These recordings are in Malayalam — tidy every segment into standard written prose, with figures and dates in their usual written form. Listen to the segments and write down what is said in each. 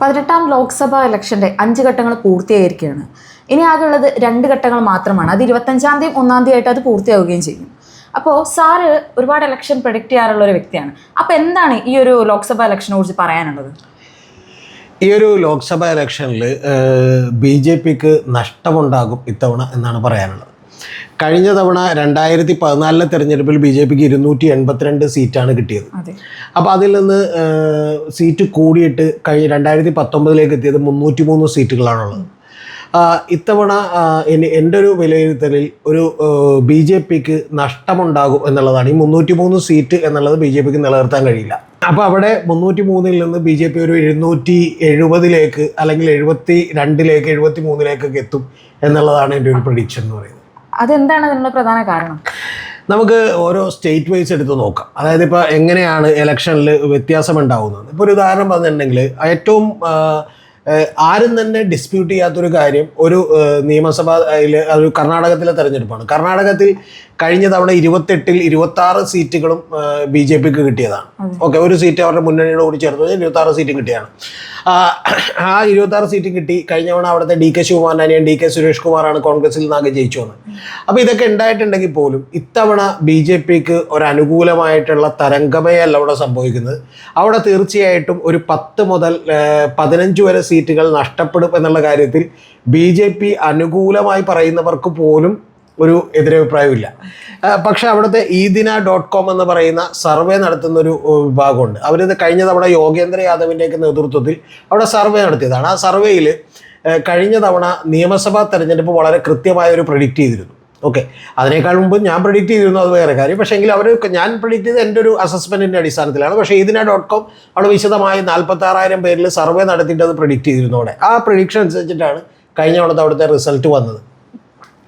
18ാം ലോക്സഭാ ഇലക്ഷന്റെ 5 ഘട്ടങ്ങൾ പൂർത്തിയായിരിക്കുകയാണ്. ഇനി ആകെയുള്ളത് 2 ഘട്ടങ്ങൾ മാത്രമാണ്. അത് 25-ാം തീയതി 1-ാം തീയതി ആയിട്ട് അത് പൂർത്തിയാവുകയും ചെയ്യും. അപ്പോൾ സാറ് ഒരുപാട് ഇലക്ഷൻ പ്രഡിക്റ്റ് ചെയ്യാറുള്ള ഒരു വ്യക്തിയാണ്. അപ്പോൾ എന്താണ് ഈ ഒരു ലോക്സഭാ ഇലക്ഷനെ കുറിച്ച് പറയാനുള്ളത്? ഈ ഒരു ലോക്സഭാ ഇലക്ഷനിൽ BJPക്ക് നഷ്ടമുണ്ടാകും ഇത്തവണ എന്നാണ് പറയാനുള്ളത്. കഴിഞ്ഞ തവണ 2014 തെരഞ്ഞെടുപ്പിൽ BJPക്ക് 282 സീറ്റാണ് കിട്ടിയത്. അപ്പോൾ അതിൽ നിന്ന് സീറ്റ് കൂടിയിട്ട് 2019 എത്തിയത് 303 സീറ്റുകളാണുള്ളത്. ഇത്തവണ എൻ്റെ ഒരു വിലയിരുത്തലിൽ ഒരു BJPക്ക് നഷ്ടമുണ്ടാകും എന്നുള്ളതാണ്. ഈ 303 സീറ്റ് എന്നുള്ളത് BJPക്ക് നിലനിർത്താൻ കഴിയില്ല. അപ്പോൾ അവിടെ 303-ൽ നിന്ന് BJP ഒരു 270 അല്ലെങ്കിൽ 72 73 എത്തും എന്നുള്ളതാണ് എൻ്റെ ഒരു പ്രഡിക്ഷൻ എന്ന് പറയുന്നത്. അതെന്താണ് അതിനുള്ള പ്രധാന കാരണം? നമുക്ക് ഓരോ സ്റ്റേറ്റ് വൈസ് എടുത്ത് നോക്കാം. അതായത് ഇപ്പോൾ എങ്ങനെയാണ് ഇലക്ഷനിൽ വ്യത്യാസം ഉണ്ടാകുന്നത്. ഇപ്പോൾ ഒരു ഉദാഹരണം പറഞ്ഞിട്ടുണ്ടെങ്കിൽ ഏറ്റവും ആരും തന്നെ ഡിസ്പ്യൂട്ട് ചെയ്യാത്തൊരു കാര്യം ഒരു നിയമസഭയിൽ ഒരു കർണാടകത്തിലെ തെരഞ്ഞെടുപ്പാണ്. കർണാടകത്തിൽ കഴിഞ്ഞ തവണ 28-ൽ 26 സീറ്റുകളും BJPക്ക് കിട്ടിയതാണ്. ഓക്കെ, ഒരു സീറ്റ് അവരുടെ മുന്നണിയോട് കൂടി ചേർത്ത് 26 സീറ്റും കിട്ടിയാണ്. ആ 26 സീറ്റ് കിട്ടി. കഴിഞ്ഞ തവണ അവിടുത്തെ DK ശിവകുമാറിൻ്റെ അനിയൻ DK സുരേഷ് കുമാറാണ് കോൺഗ്രസിൽ നിന്നാകെ ജയിച്ചു വന്നത്. അപ്പോൾ ഇതൊക്കെ ഉണ്ടായിട്ടുണ്ടെങ്കിൽ പോലും ഇത്തവണ BJPക്ക് ഒരു അനുകൂലമായിട്ടുള്ള തരംഗമേ അല്ല അവിടെ സംഭവിക്കുന്നത്. അവിടെ തീർച്ചയായിട്ടും ഒരു 10 മുതൽ 15 വരെ സീറ്റുകൾ നഷ്ടപ്പെടും എന്നുള്ള കാര്യത്തിൽ BJP അനുകൂലമായി പറയുന്നവർക്ക് പോലും ഒരു എതിരഭിപ്രായമില്ല. പക്ഷേ അവിടുത്തെ EDINA.com എന്ന് പറയുന്ന സർവേ നടത്തുന്നൊരു വിഭാഗമുണ്ട്. അവരിത് കഴിഞ്ഞ തവണ യോഗേന്ദ്ര യാദവിൻ്റെയൊക്കെ നേതൃത്വത്തിൽ അവിടെ സർവേ നടത്തിയതാണ്. ആ സർവേയിൽ കഴിഞ്ഞ തവണ നിയമസഭാ തെരഞ്ഞെടുപ്പ് വളരെ കൃത്യമായ ഒരു പ്രഡിക്റ്റ് ചെയ്തിരുന്നു. ഓക്കെ, അതിനേക്കാൾ മുമ്പ് ഞാൻ പ്രഡിക്റ്റ് ചെയ്തിരുന്നു, അത് വേറെ കാര്യം. പക്ഷേ എങ്കിൽ ഞാൻ പ്രഡിക്റ്റ് ചെയ്ത് എൻ്റെ ഒരു അസസ്മെൻറ്റിൻ്റെ അടിസ്ഥാനത്തിലാണ്. പക്ഷേ EDINA.com അവിടെ വിശദമായി 46,000 പേരിൽ സർവേ നടത്തിയിട്ട് അത് പ്രഡിക്റ്റ് ചെയ്തിരുന്നു. അവിടെ ആ പ്രഡിക്ഷൻ അനുസരിച്ചിട്ടാണ് കഴിഞ്ഞ തവണത്തെ അവിടുത്തെ റിസൾട്ട് വന്നത്.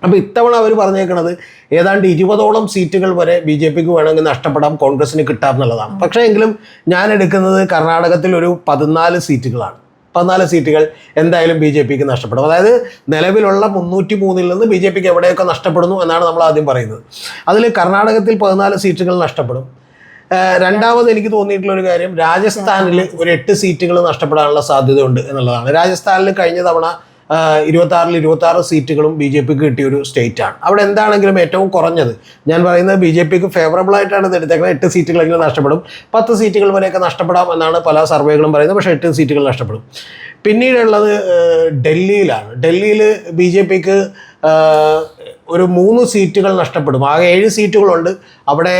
അപ്പോൾ ഇത്തവണ അവർ പറഞ്ഞേക്കുന്നത് ഏതാണ്ട് 20ഓളം സീറ്റുകൾ വരെ BJPക്ക് വേണമെങ്കിൽ നഷ്ടപ്പെടാം, കോൺഗ്രസിന് കിട്ടാം എന്നുള്ളതാണ്. പക്ഷേ എങ്കിലും ഞാൻ എടുക്കുന്നത് കർണാടകത്തിൽ ഒരു 14 സീറ്റുകളാണ്. 14 സീറ്റുകൾ എന്തായാലും BJPക്ക് നഷ്ടപ്പെടും. അതായത് നിലവിലുള്ള 303-ൽ നിന്ന് BJPക്ക് എവിടെയൊക്കെ നഷ്ടപ്പെടുന്നു എന്നാണ് നമ്മൾ ആദ്യം പറയുന്നത്. അതിൽ കർണാടകത്തിൽ 14 സീറ്റുകൾ നഷ്ടപ്പെടും. രണ്ടാമത് എനിക്ക് തോന്നിയിട്ടുള്ള ഒരു കാര്യം, രാജസ്ഥാനിൽ ഒരു 8 സീറ്റുകൾ നഷ്ടപ്പെടാനുള്ള സാധ്യതയുണ്ട് എന്നുള്ളതാണ്. രാജസ്ഥാനിൽ കഴിഞ്ഞ തവണ 26-ൽ 26 സീറ്റുകളും BJPക്ക് കിട്ടിയൊരു സ്റ്റേറ്റാണ്. അവിടെ എന്താണെങ്കിലും ഏറ്റവും കുറഞ്ഞത് ഞാൻ പറയുന്നത് BJPക്ക് ഫേവറബിൾ ആയിട്ടാണ് ഇത് എടുത്തേക്കുന്നത്. 8 സീറ്റുകളെങ്കിലും നഷ്ടപ്പെടും. 10 സീറ്റുകൾ വരെയൊക്കെ നഷ്ടപ്പെടാം എന്നാണ് പല സർവേകളും പറയുന്നത്. പക്ഷേ 8 സീറ്റുകൾ നഷ്ടപ്പെടും. പിന്നീടുള്ളത് ഡൽഹിയിലാണ്. ഡൽഹിയിൽ BJPക്ക് ഒരു 3 സീറ്റുകൾ നഷ്ടപ്പെടും. ആകെ 7 സീറ്റുകളുണ്ട്. അവിടെ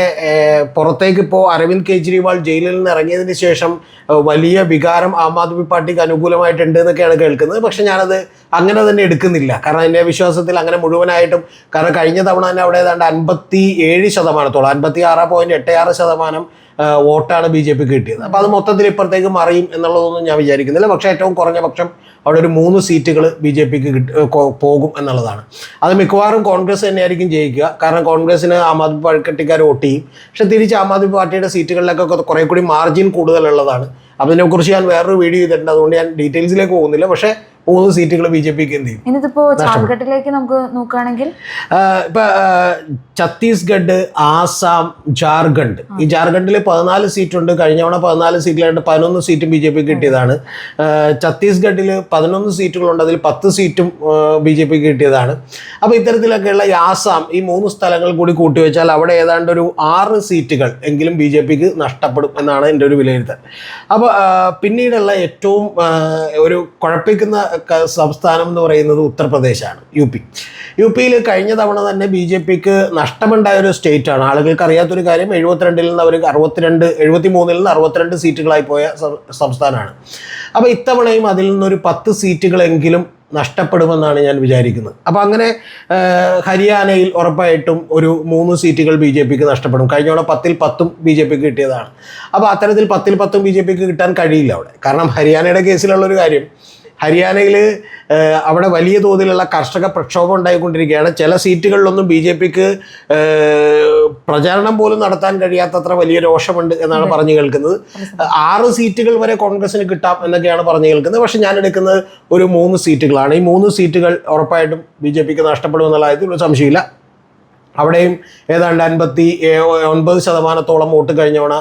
പുറത്തേക്ക് ഇപ്പോൾ അരവിന്ദ് കെജ്രിവാൾ ജയിലിൽ നിന്ന് ഇറങ്ങിയതിന് ശേഷം വലിയ വികാരം ആം ആദ്മി പാർട്ടിക്ക് അനുകൂലമായിട്ടുണ്ട് എന്നൊക്കെയാണ് കേൾക്കുന്നത്. പക്ഷെ ഞാനത് അങ്ങനെ തന്നെ എടുക്കുന്നില്ല. കാരണം എൻ്റെ വിശ്വാസത്തിൽ അങ്ങനെ മുഴുവനായിട്ടും, കാരണം കഴിഞ്ഞ തവണ തന്നെ അവിടെ ഏതാണ്ട് 57%, 56.86% വോട്ടാണ് BJPക്ക് കിട്ടിയത്. അപ്പോൾ അത് മൊത്തത്തിൽ ഇപ്പുറത്തേക്ക് മറിയും എന്നുള്ളതൊന്നും ഞാൻ വിചാരിക്കുന്നില്ല. പക്ഷേ ഏറ്റവും കുറഞ്ഞ പക്ഷം അവിടെ ഒരു 3 സീറ്റുകൾ BJPക്ക് പോകും എന്നുള്ളതാണ്. അത് മിക്കവാറും കോൺഗ്രസ് തന്നെയായിരിക്കും ജയിക്കുക. കാരണം കോൺഗ്രസിന് ആം ആദ്മി പാർട്ടിക്കാർ വോട്ട് ചെയ്യും. പക്ഷെ തിരിച്ച് ആം ആദ്മി പാർട്ടിയുടെ സീറ്റുകളിലൊക്കെ കുറേ കൂടി മാർജിൻ കൂടുതലുള്ളതാണ്. അപ്പോൾ ഇതിനെക്കുറിച്ച് ഞാൻ വേറൊരു വീഡിയോ ചെയ്തിട്ടുണ്ട്, അതുകൊണ്ട് ഞാൻ ഡീറ്റെയിൽസിലേക്ക് പോകുന്നില്ല. പക്ഷേ 3 സീറ്റുകൾ BJPക്ക് എന്ത് ചെയ്യും. ഇനിയിപ്പോൾ ഝാർഖണ്ഡിലേക്ക് നമുക്ക് നോക്കുകയാണെങ്കിൽ ഇപ്പം ഛത്തീസ്ഗഡ്, ആസാം, ജാർഖണ്ഡ്, ഈ ജാർഖണ്ഡിൽ 14 സീറ്റുണ്ട്. കഴിഞ്ഞ തവണ 14 സീറ്റിലായിട്ട് 11 സീറ്റും BJPക്ക് കിട്ടിയതാണ്. ഛത്തീസ്ഗഡിൽ 11 സീറ്റുകളുണ്ട്. അതിൽ 10 സീറ്റും BJPക്ക് കിട്ടിയതാണ്. അപ്പോൾ ഇത്തരത്തിലൊക്കെയുള്ള ആസാം, ഈ 3 സ്ഥലങ്ങൾ കൂടി കൂട്ടിവെച്ചാൽ അവിടെ ഏതാണ്ട് ഒരു 6 സീറ്റുകൾ എങ്കിലും BJPക്ക് നഷ്ടപ്പെടും എന്നാണ് എൻ്റെ ഒരു വിലയിരുത്തൽ. അപ്പോൾ പിന്നീടുള്ള ഏറ്റവും ഒരു കുഴപ്പിക്കുന്ന സംസ്ഥാനം എന്ന് പറയുന്നത് ഉത്തർപ്രദേശാണ്. യു പിയിൽ കഴിഞ്ഞ തവണ തന്നെ BJPക്ക് നഷ്ടമുണ്ടായ ഒരു സ്റ്റേറ്റാണ്. ആളുകൾക്ക് അറിയാത്തൊരു കാര്യം, 72-ൽ നിന്ന് അവർ 73-ൽ നിന്ന് 62 സീറ്റുകളായി പോയ സംസ്ഥാനമാണ്. അപ്പോൾ ഇത്തവണയും അതിൽ നിന്നൊരു 10 സീറ്റുകളെങ്കിലും നഷ്ടപ്പെടുമെന്നാണ് ഞാൻ വിചാരിക്കുന്നത്. അപ്പോൾ അങ്ങനെ ഹരിയാനയിൽ ഉറപ്പായിട്ടും ഒരു 3 സീറ്റുകൾ BJPക്ക് നഷ്ടപ്പെടും. കഴിഞ്ഞ തവണ 10-ൽ 10ഉം BJPക്ക് കിട്ടിയതാണ്. അപ്പോൾ അത്തരത്തിൽ 10-ൽ 10ഉം BJPക്ക് കിട്ടാൻ കഴിയില്ല അവിടെ. കാരണം ഹരിയാനയുടെ കേസിലുള്ളൊരു കാര്യം, ഹരിയാനയിൽ അവിടെ വലിയ തോതിലുള്ള കർഷക പ്രക്ഷോഭം ഉണ്ടായിക്കൊണ്ടിരിക്കുകയാണ്. ചില സീറ്റുകളിലൊന്നും BJPക്ക് പ്രചാരണം പോലും നടത്താൻ കഴിയാത്തത്ര വലിയ രോഷമുണ്ട് എന്നാണ് പറഞ്ഞു കേൾക്കുന്നത്. 6 സീറ്റുകൾ വരെ കോൺഗ്രസിന് കിട്ടാം എന്നൊക്കെയാണ് പറഞ്ഞു കേൾക്കുന്നത്. പക്ഷെ ഞാൻ എടുക്കുന്നത് ഒരു 3 സീറ്റുകളാണ്. ഈ 3 സീറ്റുകൾ ഉറപ്പായിട്ടും BJPക്ക് നഷ്ടപ്പെടും എന്നുള്ള കാര്യത്തിൽ ഒരു സംശയമില്ല. അവിടെയും ഏതാണ്ട് 59% വോട്ട് കഴിഞ്ഞവണ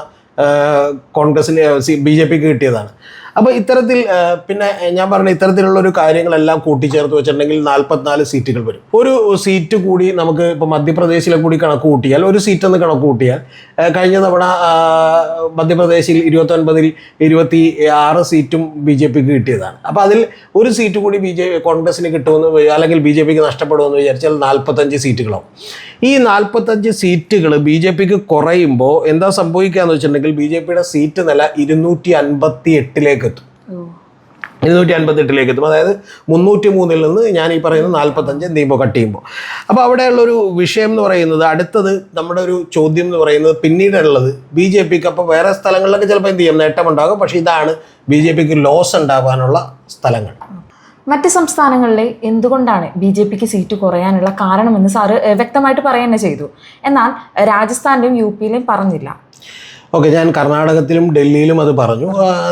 കോൺഗ്രസിന് BJPക്ക് കിട്ടിയതാണ്. അപ്പോൾ ഇത്തരത്തിൽ പിന്നെ ഞാൻ പറഞ്ഞ ഇത്തരത്തിലുള്ള ഒരു കാര്യങ്ങളെല്ലാം കൂട്ടിച്ചേർത്ത് വെച്ചിട്ടുണ്ടെങ്കിൽ 44 സീറ്റുകൾ വരും. ഒരു സീറ്റ് കൂടി നമുക്ക് ഇപ്പോൾ മധ്യപ്രദേശിലെ കൂടി കണക്ക് കൂട്ടിയാൽ, ഒരു സീറ്റ് എന്ന് കണക്ക് കൂട്ടിയാൽ കഴിഞ്ഞ തവണ മധ്യപ്രദേശിൽ 29-ൽ 26 സീറ്റും BJP കിട്ടിയതാണ്. അപ്പോൾ അതിൽ ഒരു സീറ്റ് കൂടി കോൺഗ്രസിന് കിട്ടുമെന്ന് അല്ലെങ്കിൽ BJP നഷ്ടപ്പെടുമെന്ന് വിചാരിച്ചാൽ 45 സീറ്റുകളാവും. ഈ 45 സീറ്റുകൾ BJP കുറയുമ്പോൾ എന്താ സംഭവിക്കുകയെന്ന് വെച്ചിട്ടുണ്ടെങ്കിൽ BJP സീറ്റ് നില 258-ലേക്ക് എത്തും. 258-ലേക്ക് എത്തും. അതായത് 303-ൽ നിന്ന് ഞാൻ ഈ പറയുന്ന 45 എന്ത് ചെയ്യുമ്പോൾ കട്ട് ചെയ്യുമ്പോൾ. അപ്പോൾ അവിടെയുള്ളൊരു വിഷയം എന്ന് പറയുന്നത്, അടുത്തത് നമ്മുടെ ഒരു ചോദ്യം എന്ന് പറയുന്നത് പിന്നീടുള്ളത് BJPക്ക് അപ്പോൾ വേറെ സ്ഥലങ്ങളിലൊക്കെ ചിലപ്പോൾ എന്ത് ചെയ്യും നേട്ടമുണ്ടാകും, പക്ഷേ ഇതാണ് BJPക്ക് ലോസ് ഉണ്ടാകാനുള്ള സ്ഥലങ്ങൾ. മറ്റ് സംസ്ഥാനങ്ങളിലെ എന്തുകൊണ്ടാണ് BJPക്ക് സീറ്റ് കുറയാനുള്ള കാരണമെന്ന് സാറ് വ്യക്തമായിട്ട് പറയുക തന്നെ ചെയ്തു. എന്നാൽ രാജസ്ഥാനിലും UPയിലും പറഞ്ഞില്ല. ഓക്കെ, ഞാൻ കർണാടകത്തിലും ഡൽഹിയിലും അത് പറഞ്ഞു.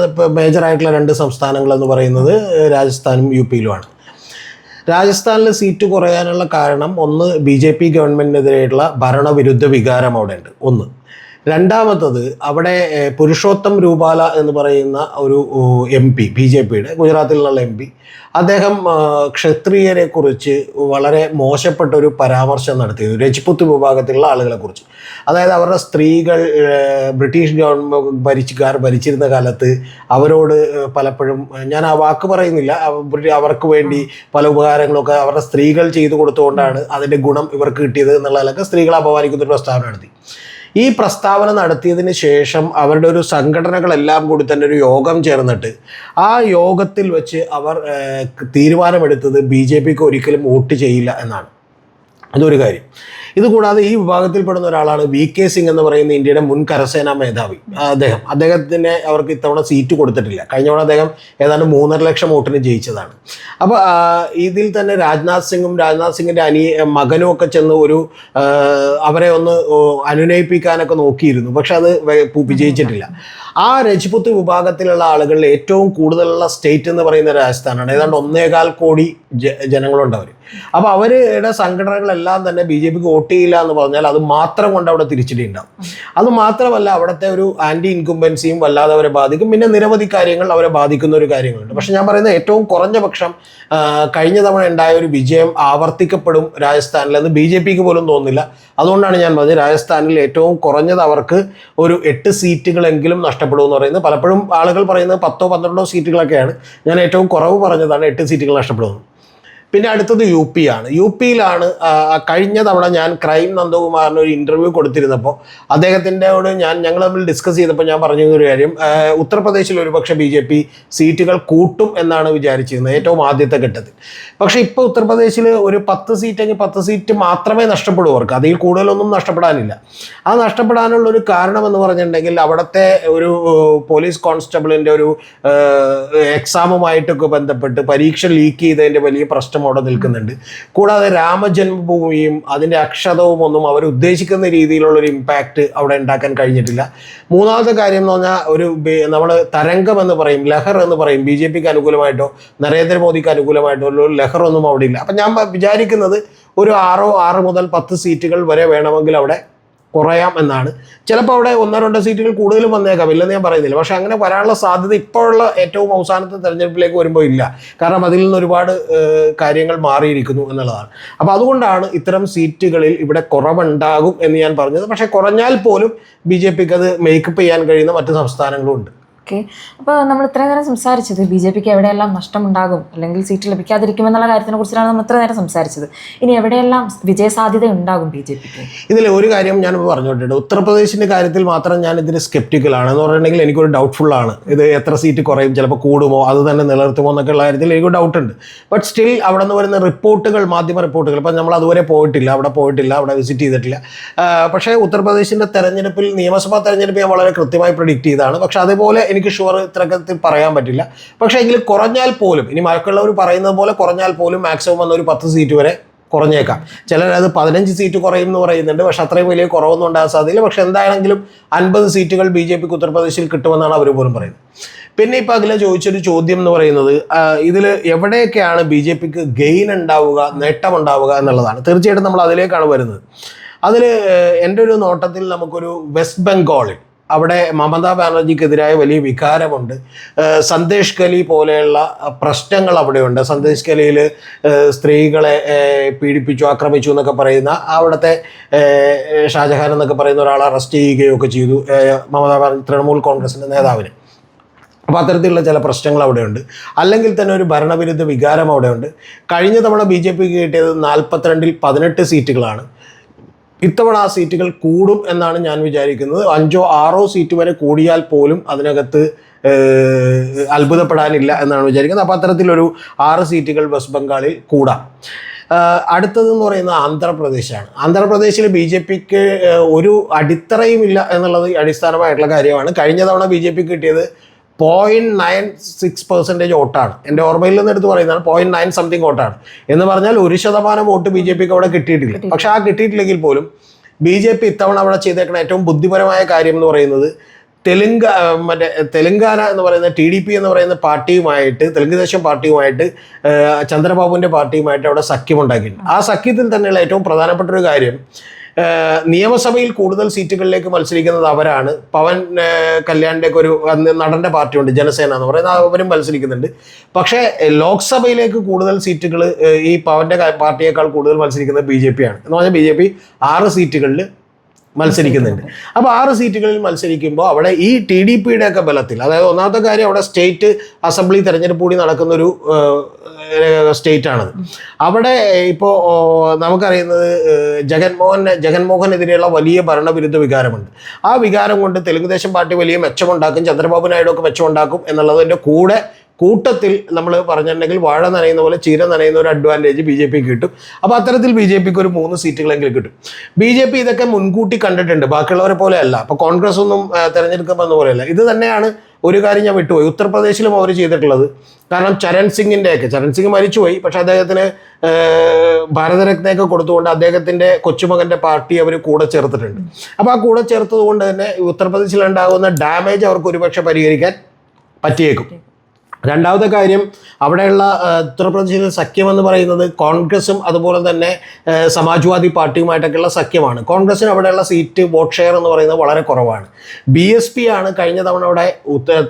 ഇപ്പോൾ മേജറായിട്ടുള്ള 2 സംസ്ഥാനങ്ങളെന്ന് പറയുന്നത് രാജസ്ഥാനും UPയിലുമാണ്. രാജസ്ഥാനിൽ സീറ്റ് കുറയാനുള്ള കാരണം ഒന്ന്, BJP ഗവൺമെൻറ്റിനെതിരെയുള്ള ഭരണവിരുദ്ധ വികാരം അവിടെ ഉണ്ട് ഒന്ന്. രണ്ടാമത്തത്, അവിടെ പുരുഷോത്തം രൂപാല എന്ന് പറയുന്ന ഒരു MP, BJPയുടെ ഗുജറാത്തിൽ നിന്നുള്ള MP, അദ്ദേഹം ക്ഷത്രിയരെ കുറിച്ച് വളരെ മോശപ്പെട്ട ഒരു പരാമർശം നടത്തിയത് രജ്പുത്ത് വിഭാഗത്തിലുള്ള ആളുകളെ കുറിച്ച്. അതായത് അവരുടെ സ്ത്രീകൾ ബ്രിട്ടീഷ് ഗവൺമെൻറ് ഭരിച്ചിരുന്ന കാലത്ത് അവരോട് പലപ്പോഴും, ഞാൻ ആ വാക്ക് പറയുന്നില്ല, അവർക്ക് വേണ്ടി പല ഉപകാരങ്ങളൊക്കെ അവരുടെ സ്ത്രീകൾ ചെയ്തു കൊടുത്തുകൊണ്ടാണ് അതിൻ്റെ ഗുണം ഇവർക്ക് കിട്ടിയത് എന്നുള്ളതിലൊക്കെ സ്ത്രീകളെ അപമാനിക്കുന്നൊരു പ്രസ്താവന നടത്തി. ഈ പ്രസ്താവന നടത്തിയതിന് ശേഷം അവരുടെ ഒരു സംഘടനകളെല്ലാം കൂടി തന്നെ ഒരു യോഗം ചേർന്നിട്ട് ആ യോഗത്തിൽ വെച്ച് അവർ തീരുമാനമെടുത്തത് BJPക്ക് ഒരിക്കലും വോട്ട് ചെയ്യില്ല എന്നാണ്. അതൊരു കാര്യം. ഇതുകൂടാതെ ഈ വിഭാഗത്തിൽപ്പെടുന്ന ഒരാളാണ് VK സിംഗ് എന്ന് പറയുന്ന ഇന്ത്യയുടെ മുൻ കരസേനാ മേധാവി. അദ്ദേഹത്തിന് അവർക്ക് ഇത്തവണ സീറ്റ് കൊടുത്തിട്ടില്ല. കഴിഞ്ഞ തവണ അദ്ദേഹം ഏതാണ്ട് 3.5 ലക്ഷം വോട്ടിന് ജയിച്ചതാണ്. അപ്പോൾ ഇതിൽ തന്നെ രാജ്നാഥ് സിംഗിൻ്റെ മകനും ഒക്കെ ചെന്ന് അവരെ ഒന്ന് അനുനയിപ്പിക്കാനൊക്കെ നോക്കിയിരുന്നു. പക്ഷെ അത് വിജയിച്ചിട്ടില്ല. ആ രജ്പുത്ത് വിഭാഗത്തിലുള്ള ആളുകളിൽ ഏറ്റവും കൂടുതലുള്ള സ്റ്റേറ്റ് എന്ന് പറയുന്ന രാജസ്ഥാനാണ്. ഏതാണ്ട് 1.25 കോടി ജനങ്ങളുണ്ട് അവർ. അപ്പോൾ അവരുടെ സംഘടനകളെല്ലാം തന്നെ BJPക്ക് വോട്ട് ചെയ്യില്ല എന്ന് പറഞ്ഞാൽ അത് മാത്രം കൊണ്ട് അവിടെ തിരിച്ചടിയുണ്ടാവും. അത് മാത്രമല്ല, അവിടുത്തെ ഒരു ആൻറ്റി ഇൻകുംബൻസിയും വല്ലാതെ അവരെ ബാധിക്കും. പിന്നെ നിരവധി കാര്യങ്ങൾ അവരെ ബാധിക്കുന്ന ഒരു കാര്യങ്ങളുണ്ട്. പക്ഷെ ഞാൻ പറയുന്നത് ഏറ്റവും കുറഞ്ഞ പക്ഷം കഴിഞ്ഞ തവണ ഉണ്ടായ ഒരു വിജയം ആവർത്തിക്കപ്പെടും രാജസ്ഥാനിൽ എന്ന് BJPക്ക് പോലും തോന്നുന്നില്ല. അതുകൊണ്ടാണ് ഞാൻ പറഞ്ഞത് രാജസ്ഥാനിൽ ഏറ്റവും കുറഞ്ഞത് അവർക്ക് ഒരു 8 സീറ്റുകളെങ്കിലും നഷ്ടപ്പെടുമെന്ന് പറയുന്നത്. പലപ്പോഴും ആളുകൾ പറയുന്നത് 10-12 സീറ്റുകളൊക്കെയാണ്. ഞാൻ ഏറ്റവും കുറവ് പറഞ്ഞതാണ് 8 സീറ്റുകൾ നഷ്ടപ്പെടുന്നത്. പിന്നെ അടുത്തത് UP ആണ്. UPയിലാണ് കഴിഞ്ഞ തവണ ഞാൻ ക്രൈം നന്ദകുമാറിന് ഒരു ഇൻ്റർവ്യൂ കൊടുത്തിരുന്നപ്പോൾ അദ്ദേഹത്തിൻ്റെയോട് ഞങ്ങൾ തമ്മിൽ ഡിസ്കസ് ചെയ്തപ്പോൾ ഞാൻ പറഞ്ഞൊരു കാര്യം, ഉത്തർപ്രദേശിൽ ഒരുപക്ഷെ BJP സീറ്റുകൾ കൂട്ടും എന്നാണ് വിചാരിച്ചിരുന്നത് ഏറ്റവും ആദ്യത്തെ ഘട്ടത്തിൽ. പക്ഷേ ഇപ്പോൾ ഉത്തർപ്രദേശിൽ ഒരു 10 സീറ്റെങ്കിൽ 10 സീറ്റ് മാത്രമേ നഷ്ടപ്പെടൂ അവർക്ക്. അതിൽ കൂടുതലൊന്നും നഷ്ടപ്പെടാനില്ല. ആ നഷ്ടപ്പെടാനുള്ളൊരു കാരണം എന്ന് പറഞ്ഞിട്ടുണ്ടെങ്കിൽ അവിടുത്തെ ഒരു പോലീസ് കോൺസ്റ്റബിളിൻ്റെ ഒരു എക്സാമുമായിട്ടൊക്കെ ബന്ധപ്പെട്ട് പരീക്ഷ ലീക്ക് ചെയ്തതിൻ്റെ വലിയ പ്രശ്നം അവിടെ നിൽക്കുന്നുണ്ട്. കൂടാതെ രാമജന്മഭൂമിയും അതിൻ്റെ അക്ഷതവും ഒന്നും അവർ ഉദ്ദേശിക്കുന്ന രീതിയിലുള്ളൊരു ഇമ്പാക്റ്റ് അവിടെ ഉണ്ടാക്കാൻ കഴിഞ്ഞിട്ടില്ല. മൂന്നാമത്തെ കാര്യം എന്ന് പറഞ്ഞാൽ നമ്മൾ തരംഗം എന്ന് പറയും, ലഹർ എന്ന് പറയും, BJPക്ക് അനുകൂലമായിട്ടോ നരേന്ദ്രമോദിക്ക് അനുകൂലമായിട്ടോ ഒരു ലഹറൊന്നും അവിടെ ഇല്ല. അപ്പം ഞാൻ വിചാരിക്കുന്നത് ഒരു 6 മുതൽ 10 സീറ്റുകൾ വരെ വേണമെങ്കിൽ അവിടെ കുറയാം എന്നാണ്. ചിലപ്പോൾ അവിടെ 1-2 സീറ്റുകൾ കൂടുതലും വന്നേക്കാം, ഇല്ലെന്ന് ഞാൻ പറയുന്നില്ല. പക്ഷെ അങ്ങനെ വരാനുള്ള സാധ്യത ഇപ്പോഴുള്ള ഏറ്റവും അവസാനത്തെ തെരഞ്ഞെടുപ്പിലേക്ക് വരുമ്പോൾ ഇല്ല. കാരണം അതിൽ നിന്ന് ഒരുപാട് കാര്യങ്ങൾ മാറിയിരിക്കുന്നു എന്നുള്ളതാണ്. അപ്പോൾ അതുകൊണ്ടാണ് ഇത്തരം സീറ്റുകളിൽ ഇവിടെ കുറവുണ്ടാകും എന്ന് ഞാൻ പറഞ്ഞത്. പക്ഷേ കുറഞ്ഞാൽ പോലും BJPക്ക് അത് മേക്കപ്പ് ചെയ്യാൻ കഴിയുന്ന മറ്റ് സംസ്ഥാനങ്ങളും ഉണ്ട്. ഓക്കെ, അപ്പോൾ നമ്മൾ ഇത്രയും നേരം സംസാരിച്ചത് BJPക്ക് എവിടെയെല്ലാം നഷ്ടമുണ്ടാകും അല്ലെങ്കിൽ സീറ്റ് ലഭിക്കാതിരിക്കുമെന്നുള്ള കാര്യത്തിനെ കുറിച്ചാണ് നമ്മൾ ഇത്ര നേരം സംസാരിച്ചത്. ഇനി എവിടെയെല്ലാം വിജയസാധ്യത ഉണ്ടാകും BJPക്ക്? ഇതിൽ ഒരു കാര്യം ഞാൻ പറഞ്ഞിട്ടുണ്ട്. ഉത്തർപ്രദേശിൻ്റെ കാര്യത്തിൽ മാത്രം ഞാൻ ഇതിന് സ്കെപ്റ്റിക്കലാണ്. എന്ന് പറഞ്ഞിട്ടുണ്ടെങ്കിൽ എനിക്കൊരു ഡൗട്ട്ഫുള്ളാണ്. ഇത് എത്ര സീറ്റ് കുറയും, ചിലപ്പോൾ കൂടുമോ, അത് തന്നെ നിലനിർത്തുമോ എന്നൊക്കെ ഉള്ള കാര്യത്തിൽ എനിക്കൊരു ഡൗട്ടുണ്ട്. ബട്ട് സ്റ്റിൽ അവിടെ നിന്ന് വരുന്ന റിപ്പോർട്ടുകൾ, മാധ്യമ റിപ്പോർട്ടുകൾ, ഇപ്പം നമ്മൾ അതുവരെ പോയിട്ടില്ല, അവിടെ വിസിറ്റ് ചെയ്തിട്ടില്ല. പക്ഷേ ഉത്തർപ്രദേശിൻ്റെ തെരഞ്ഞെടുപ്പിൽ, നിയമസഭാ തെരഞ്ഞെടുപ്പ് ഞാൻ വളരെ കൃത്യമായി പ്രെഡിക്റ്റ് ചെയ്തതാണ്. പക്ഷെ അതേപോലെ എനിക്ക് ഷുവർ ഇത്തരത്തിൽ പറയാൻ പറ്റില്ല. പക്ഷേ എങ്കിൽ കുറഞ്ഞാൽ പോലും, ഇനി മറ്റുള്ളവർ പറയുന്നത് പോലെ കുറഞ്ഞാൽ പോലും മാക്സിമം വന്ന ഒരു 10 സീറ്റ് വരെ കുറഞ്ഞേക്കാം. ചിലരത് 15 സീറ്റ് കുറയും എന്ന് പറയുന്നുണ്ട്. പക്ഷെ അത്രയും വലിയ കുറവൊന്നും ഉണ്ടാകാൻ സാധ്യതയില്ല. പക്ഷെ എന്താണെങ്കിലും 50 സീറ്റുകൾ BJPക്ക് ഉത്തർപ്രദേശിൽ കിട്ടുമെന്നാണ് അവർ പോലും പറയുന്നത്. പിന്നെ ഇപ്പോൾ അതിൽ ചോദിച്ചൊരു ചോദ്യം എന്ന് പറയുന്നത്, ഇതിൽ എവിടെയൊക്കെയാണ് BJPക്ക് ഗെയിൻ ഉണ്ടാവുക, നേട്ടമുണ്ടാവുക എന്നുള്ളതാണ്. തീർച്ചയായിട്ടും നമ്മൾ അതിലേക്കാണ് വരുന്നത്. അതിൽ എൻ്റെ ഒരു നോട്ടത്തിൽ നമുക്കൊരു വെസ്റ്റ് ബംഗാളിൽ അവിടെ മമതാ ബാനർജിക്കെതിരായ വലിയ വികാരമുണ്ട്. സന്ദേശ് കലി പോലെയുള്ള പ്രശ്നങ്ങൾ അവിടെയുണ്ട്. സന്ദേശ് കലിയിൽ സ്ത്രീകളെ പീഡിപ്പിച്ചു, ആക്രമിച്ചു എന്നൊക്കെ പറയുന്ന അവിടുത്തെ ഷാജഹാൻ എന്നൊക്കെ പറയുന്ന ഒരാളെ അറസ്റ്റ് ചെയ്യുകയൊക്കെ ചെയ്തു, മമതാ ബാനർജി തൃണമൂൽ കോൺഗ്രസിൻ്റെ നേതാവിന്. അപ്പോൾ അത്തരത്തിലുള്ള ചില പ്രശ്നങ്ങൾ അവിടെയുണ്ട്. അല്ലെങ്കിൽ തന്നെ ഒരു ഭരണവിരുദ്ധ വികാരം അവിടെയുണ്ട്. കഴിഞ്ഞ തവണ BJP കിട്ടിയത് 42-ൽ 18 സീറ്റുകളാണ്. ഇത്തവണ ആ സീറ്റുകൾ കൂടും എന്നാണ് ഞാൻ വിചാരിക്കുന്നത്. 5-6 സീറ്റ് വരെ കൂടിയാൽ പോലും അതിനകത്ത് അത്ഭുതപ്പെടാനില്ല എന്നാണ് വിചാരിക്കുന്നത്. അപ്പോൾ അത്തരത്തിലൊരു 6 സീറ്റുകൾ വെസ്റ്റ് ബംഗാളിൽ കൂടാം. അടുത്തതെന്ന് പറയുന്നത് ആന്ധ്രാപ്രദേശാണ്. ആന്ധ്രാപ്രദേശിൽ BJPക്ക് ഒരു അടിത്തറയുമില്ല എന്നുള്ളത് അടിസ്ഥാനമായിട്ടുള്ള കാര്യമാണ്. കഴിഞ്ഞ തവണ BJPക്ക് കിട്ടിയത് 0.96% വോട്ടാണ്. എൻ്റെ ഓർമ്മയിൽ നിന്ന് എടുത്ത് പറയുന്നതാണ്. 0.9 സംതിങ് വോട്ടാണ് എന്ന് പറഞ്ഞാൽ 1% വോട്ട് BJPക്ക് അവിടെ കിട്ടിയിട്ടില്ല. പക്ഷെ ആ കിട്ടിയിട്ടില്ലെങ്കിൽ പോലും BJP ഇത്തവണ അവിടെ ചെയ്തേക്കുന്ന ഏറ്റവും ബുദ്ധിപരമായ കാര്യം എന്ന് പറയുന്നത് തെലുങ്കാന എന്ന് പറയുന്ന TDP എന്ന് പറയുന്ന പാർട്ടിയുമായിട്ട്, തെലുങ്കുദേശം പാർട്ടിയുമായിട്ട്, ചന്ദ്രബാബുവിൻ്റെ പാർട്ടിയുമായിട്ട് അവിടെ സഖ്യമുണ്ടാക്കിയിട്ടുണ്ട്. ആ സഖ്യത്തിൽ തന്നെയുള്ള ഏറ്റവും പ്രധാനപ്പെട്ട ഒരു കാര്യം, നിയമസഭയിൽ കൂടുതൽ സീറ്റുകളിലേക്ക് മത്സരിക്കുന്നത് അവരാണ്. പവൻ കല്യാണിൻ്റെ ഒക്കെ ഒരു നടൻ്റെ പാർട്ടിയുണ്ട്, ജനസേന എന്ന് പറയുന്നത്, അവരും മത്സരിക്കുന്നുണ്ട്. പക്ഷേ ലോക്സഭയിലേക്ക് കൂടുതൽ സീറ്റുകൾ ഈ പവൻ്റെ പാർട്ടിയേക്കാൾ കൂടുതൽ മത്സരിക്കുന്നത് BJP ആണ്. എന്ന് പറഞ്ഞാൽ BJP 6 സീറ്റുകളിൽ മത്സരിക്കുന്നുണ്ട്. അപ്പോൾ 6 സീറ്റുകളിൽ മത്സരിക്കുമ്പോൾ അവിടെ ഈ TDPയുടെ ഒക്കെ ബലത്തിൽ, അതായത് ഒന്നാമത്തെ കാര്യം അവിടെ സ്റ്റേറ്റ് അസംബ്ലി തെരഞ്ഞെടുപ്പ് കൂടി നടക്കുന്നൊരു സ്റ്റേറ്റാണത്. അവിടെ ഇപ്പോൾ നമുക്കറിയുന്നത് ജഗൻമോഹനെതിരെയുള്ള വലിയ ഭരണവിരുദ്ധ വികാരമുണ്ട്. ആ വികാരം കൊണ്ട് തെലുങ്കുദേശം പാർട്ടി വലിയ മെച്ചമുണ്ടാക്കും, ചന്ദ്രബാബു നായിഡു ഒക്കെ മെച്ചമുണ്ടാക്കും എന്നുള്ളതിൻ്റെ കൂട്ടത്തിൽ നമ്മൾ പറഞ്ഞിട്ടുണ്ടെങ്കിൽ വാഴ നനയുന്ന പോലെ ചീര നനയുന്ന ഒരു അഡ്വാൻറ്റേജ് BJPക്ക് കിട്ടും. അപ്പോൾ അത്തരത്തിൽ BJPക്ക് ഒരു 3 സീറ്റുകളെങ്കിലും കിട്ടും. BJP ഇതൊക്കെ മുൻകൂട്ടി കണ്ടിട്ടുണ്ട്, ബാക്കിയുള്ളവരെ പോലെ അല്ല. അപ്പോൾ കോൺഗ്രസ് ഒന്നും തിരഞ്ഞെടുക്കുമെന്ന പോലെയല്ല. ഇത് തന്നെയാണ് ഒരു കാര്യം ഞാൻ വിട്ടുപോയി, ഉത്തർപ്രദേശിലും അവർ ചെയ്തിട്ടുള്ളത്. കാരണം ചരൺ സിംഗ് മരിച്ചുപോയി, പക്ഷെ അദ്ദേഹത്തിന് ഭാരതരത്നയൊക്കെ കൊടുത്തുകൊണ്ട് അദ്ദേഹത്തിൻ്റെ കൊച്ചുമകൻ്റെ പാർട്ടി അവർ കൂടെ ചേർത്തിട്ടുണ്ട്. അപ്പോൾ ആ കൂടെ ചേർത്തത് കൊണ്ട് തന്നെ ഉത്തർപ്രദേശിലുണ്ടാകുന്ന ഡാമേജ് അവർക്ക് ഒരുപക്ഷെ പരിഹരിക്കാൻ പറ്റിയേക്കും. രണ്ടാമത്തെ കാര്യം, അവിടെയുള്ള ഉത്തർപ്രദേശിലെ സഖ്യമെന്ന് പറയുന്നത് കോൺഗ്രസും അതുപോലെ തന്നെ സമാജ്വാദി പാർട്ടിയുമായിട്ടൊക്കെയുള്ള സഖ്യമാണ്. കോൺഗ്രസിന് അവിടെയുള്ള സീറ്റ് വോട്ട് ഷെയർ എന്ന് പറയുന്നത് വളരെ കുറവാണ്. BSP ആണ് കഴിഞ്ഞ തവണ അവിടെ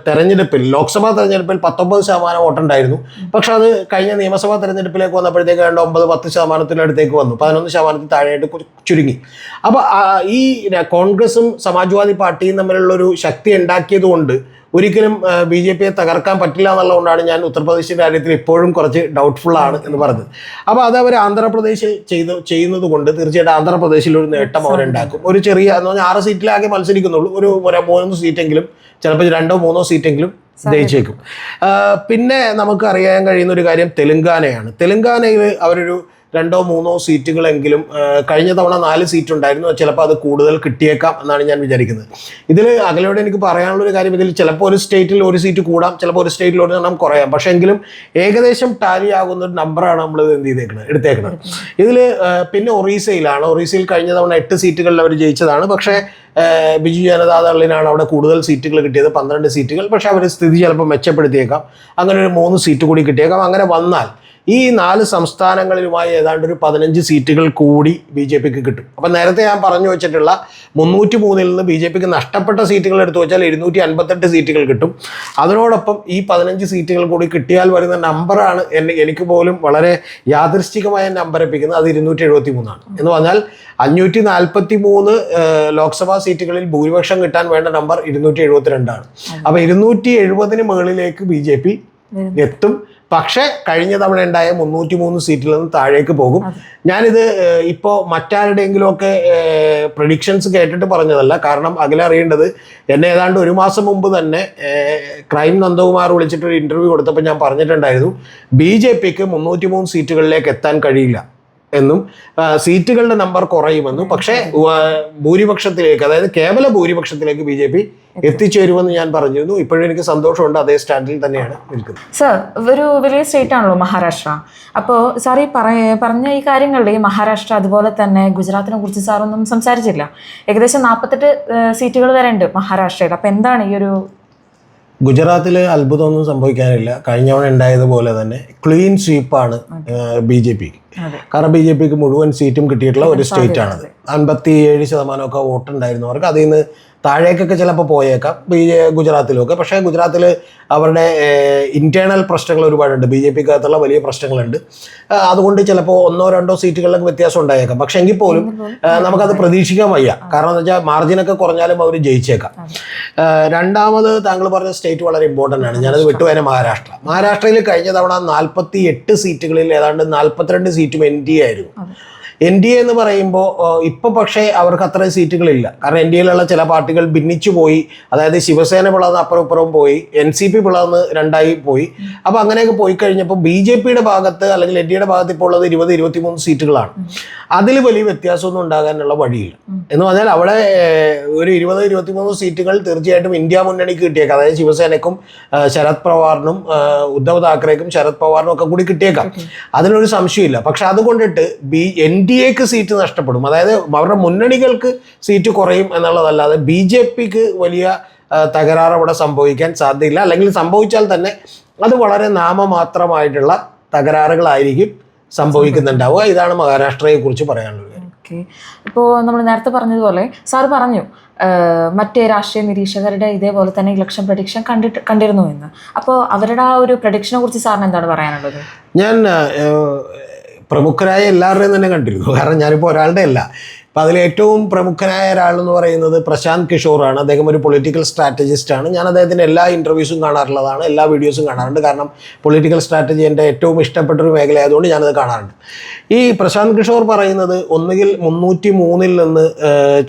തെരഞ്ഞെടുപ്പിൽ, ലോക്സഭാ തെരഞ്ഞെടുപ്പിൽ 19% വോട്ടുണ്ടായിരുന്നു. പക്ഷെ അത് കഴിഞ്ഞ നിയമസഭാ തെരഞ്ഞെടുപ്പിലേക്ക് വന്നപ്പോഴത്തേക്ക് 9-10% അടുത്തേക്ക് വന്നു, 11% താഴെയായിട്ട് ചുരുങ്ങി. അപ്പോൾ ഈ കോൺഗ്രസും സമാജ്വാദി പാർട്ടിയും തമ്മിലുള്ളൊരു ശക്തി ഉണ്ടാക്കിയത് കൊണ്ട് ഒരിക്കലും BJPയെ തകർക്കാൻ പറ്റില്ല എന്നുള്ളതുകൊണ്ടാണ് ഞാൻ ഉത്തർപ്രദേശിൻ്റെ കാര്യത്തിൽ ഇപ്പോഴും കുറച്ച് ഡൗട്ട്ഫുള്ളാണ് എന്ന് പറഞ്ഞത്. അപ്പോൾ അത് അവർ ആന്ധ്രാപ്രദേശിൽ ചെയ്യുന്നത് കൊണ്ട് തീർച്ചയായിട്ടും ആന്ധ്രാപ്രദേശിൽ ഒരു നേട്ടം അവരുണ്ടാക്കും. ഒരു ചെറിയ എന്ന് പറഞ്ഞാൽ 6 സീറ്റിലാകെ മത്സരിക്കുന്നുള്ളൂ, ഒരു 3 സീറ്റെങ്കിലും, ചിലപ്പോൾ 2-3 സീറ്റെങ്കിലും ജയിച്ചേക്കും. പിന്നെ നമുക്ക് അറിയാൻ കഴിയുന്ന ഒരു കാര്യം തെലുങ്കാനയാണ്. തെലുങ്കാനയിൽ അവരൊരു 2-3 സീറ്റുകളെങ്കിലും, കഴിഞ്ഞ തവണ 4 സീറ്റ് ഉണ്ടായിരുന്നു, ചിലപ്പോൾ അത് കൂടുതൽ കിട്ടിയേക്കാം എന്നാണ് ഞാൻ വിചാരിക്കുന്നത്. ഇതിൽ അകലോടെ എനിക്ക് പറയാനുള്ളൊരു കാര്യം, ഇതിൽ ചിലപ്പോൾ ഒരു സ്റ്റേറ്റിൽ 1 സീറ്റ് കൂടാം, ചിലപ്പോൾ ഒരു സ്റ്റേറ്റിൽ 1 എണ്ണം കുറയാം. പക്ഷേ എങ്കിലും ഏകദേശം ടാലി ആകുന്ന ഒരു നമ്പറാണ് നമ്മൾ എടുത്തേക്കുന്നത്. ഇതിൽ പിന്നെ ഒറീസയിൽ കഴിഞ്ഞ തവണ 8 സീറ്റുകളിൽ അവർ ജയിച്ചതാണ്. പക്ഷേ ബിജു ജനതാദളിനാണ് അവിടെ കൂടുതൽ സീറ്റുകൾ കിട്ടിയത്, 12 സീറ്റുകൾ. പക്ഷേ അവർ സ്ഥിതി ചിലപ്പോൾ മെച്ചപ്പെടുത്തിയേക്കാം, അങ്ങനെ ഒരു 3 സീറ്റ് കൂടി കിട്ടിയേക്കാം. അങ്ങനെ വന്നാൽ ഈ 4 സംസ്ഥാനങ്ങളിലുമായി ഏതാണ്ട് ഒരു 15 സീറ്റുകൾ കൂടി BJPക്ക് കിട്ടും. അപ്പം നേരത്തെ ഞാൻ പറഞ്ഞു വെച്ചിട്ടുള്ള 303-ൽ നിന്ന് BJPക്ക് നഷ്ടപ്പെട്ട സീറ്റുകൾ എടുത്തു വെച്ചാൽ 258 സീറ്റുകൾ കിട്ടും. അതിനോടൊപ്പം ഈ 15 സീറ്റുകൾ കൂടി കിട്ടിയാൽ വരുന്ന നമ്പറാണ് എനിക്ക് പോലും വളരെ യാദൃശ്ചികമായ നമ്പർ എപ്പിക്കുന്നത്. അത് 273 എന്ന് പറഞ്ഞാൽ 543 ലോക്സഭാ സീറ്റുകളിൽ ഭൂരിപക്ഷം കിട്ടാൻ വേണ്ട നമ്പർ 272. അപ്പോൾ 270-ന് മുകളിലേക്ക് BJP എത്തും. പക്ഷേ കഴിഞ്ഞ തവണ ഉണ്ടായ 303 സീറ്റിൽ നിന്ന് താഴേക്ക് പോകും. ഞാനിത് ഇപ്പോൾ മറ്റാരുടെയെങ്കിലുമൊക്കെ പ്രഡിക്ഷൻസ് കേട്ടിട്ട് പറഞ്ഞതല്ല. കാരണം അറിയേണ്ടത്, എന്നെ ഏതാണ്ട് 1 മാസം മുമ്പ് തന്നെ ക്രൈം നന്ദകുമാർ വിളിച്ചിട്ടൊരു ഇൻ്റർവ്യൂ കൊടുത്തപ്പോൾ ഞാൻ പറഞ്ഞിട്ടുണ്ടായിരുന്നു, BJPക്ക് 303 സീറ്റുകളിലേക്ക് എത്താൻ കഴിയില്ല എന്നും സീറ്റുകളുടെ നമ്പർ കുറയുമെന്നും. പക്ഷേ ഭൂരിപക്ഷത്തിലേക്ക്, അതായത് കേവല ഭൂരിപക്ഷത്തിലേക്ക് BJP എത്തിച്ചേരുമെന്ന് ഞാൻ പറഞ്ഞിരുന്നു. ഇപ്പോഴും എനിക്ക് സന്തോഷമുണ്ട്, അതേ സ്റ്റാൻഡിൽ തന്നെയാണ് നിൽക്കുന്നത്. സർ, ഒരു വലിയ സ്റ്റേറ്റ് ആണല്ലോ മഹാരാഷ്ട്ര. അപ്പോൾ സാർ ഈ പറഞ്ഞ ഈ കാര്യങ്ങളിൽ ഈ മഹാരാഷ്ട്ര അതുപോലെ തന്നെ ഗുജറാത്തിനെ കുറിച്ച് സാറൊന്നും സംസാരിച്ചില്ല. ഏകദേശം 48 സീറ്റുകൾ വരെ ഉണ്ട് മഹാരാഷ്ട്രയിൽ. അപ്പോൾ എന്താണ് ഈ ഒരു ഗുജറാത്തിൽ അത്ഭുതമൊന്നും സംഭവിക്കാനില്ല. കഴിഞ്ഞ തവണ ഉണ്ടായതുപോലെ തന്നെ ക്ലീൻ സ്വീപ്പാണ് BJPക്ക്. കാരണം BJPക്ക് മുഴുവൻ സീറ്റും കിട്ടിയിട്ടുള്ള ഒരു സ്റ്റേറ്റ് ആണത്. 57% വോട്ടുണ്ടായിരുന്നു അവർക്ക്. അതിൽ നിന്ന് താഴേക്കൊക്കെ ചിലപ്പോൾ പോയേക്കാം ഗുജറാത്തിലുമൊക്കെ. പക്ഷേ ഗുജറാത്തിൽ അവരുടെ ഇൻറ്റേർണൽ പ്രശ്നങ്ങൾ ഒരുപാടുണ്ട്, BJPക്ക് അകത്തുള്ള വലിയ പ്രശ്നങ്ങളുണ്ട്. അതുകൊണ്ട് ചിലപ്പോൾ 1-2 സീറ്റുകളിലൊക്കെ വ്യത്യാസം ഉണ്ടായേക്കാം. പക്ഷെ എങ്കിൽ പോലും നമുക്കത് പ്രതീക്ഷിക്കാൻ വയ്യ. കാരണം എന്ന് വെച്ചാൽ മാർജിനൊക്കെ കുറഞ്ഞാലും അവർ ജയിച്ചേക്കാം. രണ്ടാമത് താങ്കൾ പറഞ്ഞ സ്റ്റേറ്റ് വളരെ ഇമ്പോർട്ടൻ്റ് ആണ്. ഞാനത് വിട്ടുപോയ മഹാരാഷ്ട്രയിൽ കഴിഞ്ഞ തവണ 48 സീറ്റുകളിൽ ഏതാണ്ട് 42 സീറ്റും NDA ആയിരുന്നു. NDA എന്ന് പറയുമ്പോൾ ഇപ്പോൾ പക്ഷേ അവർക്ക് അത്രയും സീറ്റുകളില്ല. കാരണം NDAയിലുള്ള ചില പാർട്ടികൾ ഭിന്നിച്ചു പോയി. അതായത് ശിവസേന പിളർന്ന് അപ്പുറം ഇപ്പുറം പോയി, NCP പിളർന്ന് 2ആയി പോയി. അപ്പോൾ അങ്ങനെയൊക്കെ പോയി കഴിഞ്ഞപ്പോൾ BJPയുടെ ഭാഗത്ത് അല്ലെങ്കിൽ NDAയുടെ ഭാഗത്ത് ഇപ്പോൾ ഉള്ളത് 20-23 സീറ്റുകളാണ്. അതിൽ വലിയ വ്യത്യാസമൊന്നും ഉണ്ടാകാനുള്ള വഴിയില്ല. എന്ന് പറഞ്ഞാൽ അവിടെ ഒരു 20-23 സീറ്റുകൾ തീർച്ചയായിട്ടും ഇന്ത്യ മുന്നണിക്ക് കിട്ടിയേക്കാം. അതായത് ശിവസേനയ്ക്കും ശരത് പവാറിനും ഉദ്ധവ് താക്കറേക്കും ശരത് പവാറിനും ഒക്കെ കൂടി കിട്ടിയേക്കാം, അതിനൊരു സംശയമില്ല. പക്ഷെ അതുകൊണ്ടിട്ട് NDAക്ക് സീറ്റ് നഷ്ടപ്പെടും, അതായത് അവരുടെ മുന്നണികൾക്ക് സീറ്റ് കുറയും എന്നുള്ളതല്ലാതെ BJPക്ക് വലിയ തകരാറ് അവിടെ സംഭവിക്കാൻ സാധ്യതയില്ല. അല്ലെങ്കിൽ സംഭവിച്ചാൽ തന്നെ അത് വളരെ നാമമാത്രമായിട്ടുള്ള തകരാറുകളായിരിക്കും സംഭവിക്കുന്നുണ്ടാവുക. ഇതാണ് മഹാരാഷ്ട്രയെ കുറിച്ച് പറയാനുള്ളത്. ഓക്കെ, ഇപ്പോൾ നമ്മൾ നേരത്തെ പറഞ്ഞതുപോലെ സാർ പറഞ്ഞു മറ്റേ രാഷ്ട്രീയ നിരീക്ഷകരുടെ ഇതേപോലെ തന്നെ ഇലക്ഷൻ പ്രഡിക്ഷൻ കണ്ടിരുന്നു എന്ന്. അപ്പോൾ അവരുടെ ആ ഒരു പ്രഡിക്ഷനെ കുറിച്ച് സാറിന് എന്താണ് പറയാനുള്ളത്? ഞാൻ പ്രമുഖരായ എല്ലാവരുടെയും തന്നെ കണ്ടിരുന്നു. കാരണം ഞാനിപ്പോൾ ഒരാളുടെ അല്ല. അപ്പം അതിൽ ഏറ്റവും പ്രമുഖനായ ഒരാളെന്ന് പറയുന്നത് പ്രശാന്ത് കിഷോറാണ്. അദ്ദേഹം ഒരു പൊളിറ്റിക്കൽ സ്ട്രാറ്റജിസ്റ്റാണ്. ഞാൻ അദ്ദേഹത്തിൻ്റെ എല്ലാ ഇൻ്റർവ്യൂസും കാണാറുള്ളതാണ്, എല്ലാ വീഡിയോസും കാണാറുണ്ട്. കാരണം പൊളിറ്റിക്കൽ സ്ട്രാറ്റജി എൻ്റെ ഏറ്റവും ഇഷ്ടപ്പെട്ടൊരു മേഖലയായതുകൊണ്ട് ഞാനത് കാണാറുണ്ട്. ഈ പ്രശാന്ത് കിഷോർ പറയുന്നത് ഒന്നുകിൽ 303-ൽ നിന്ന്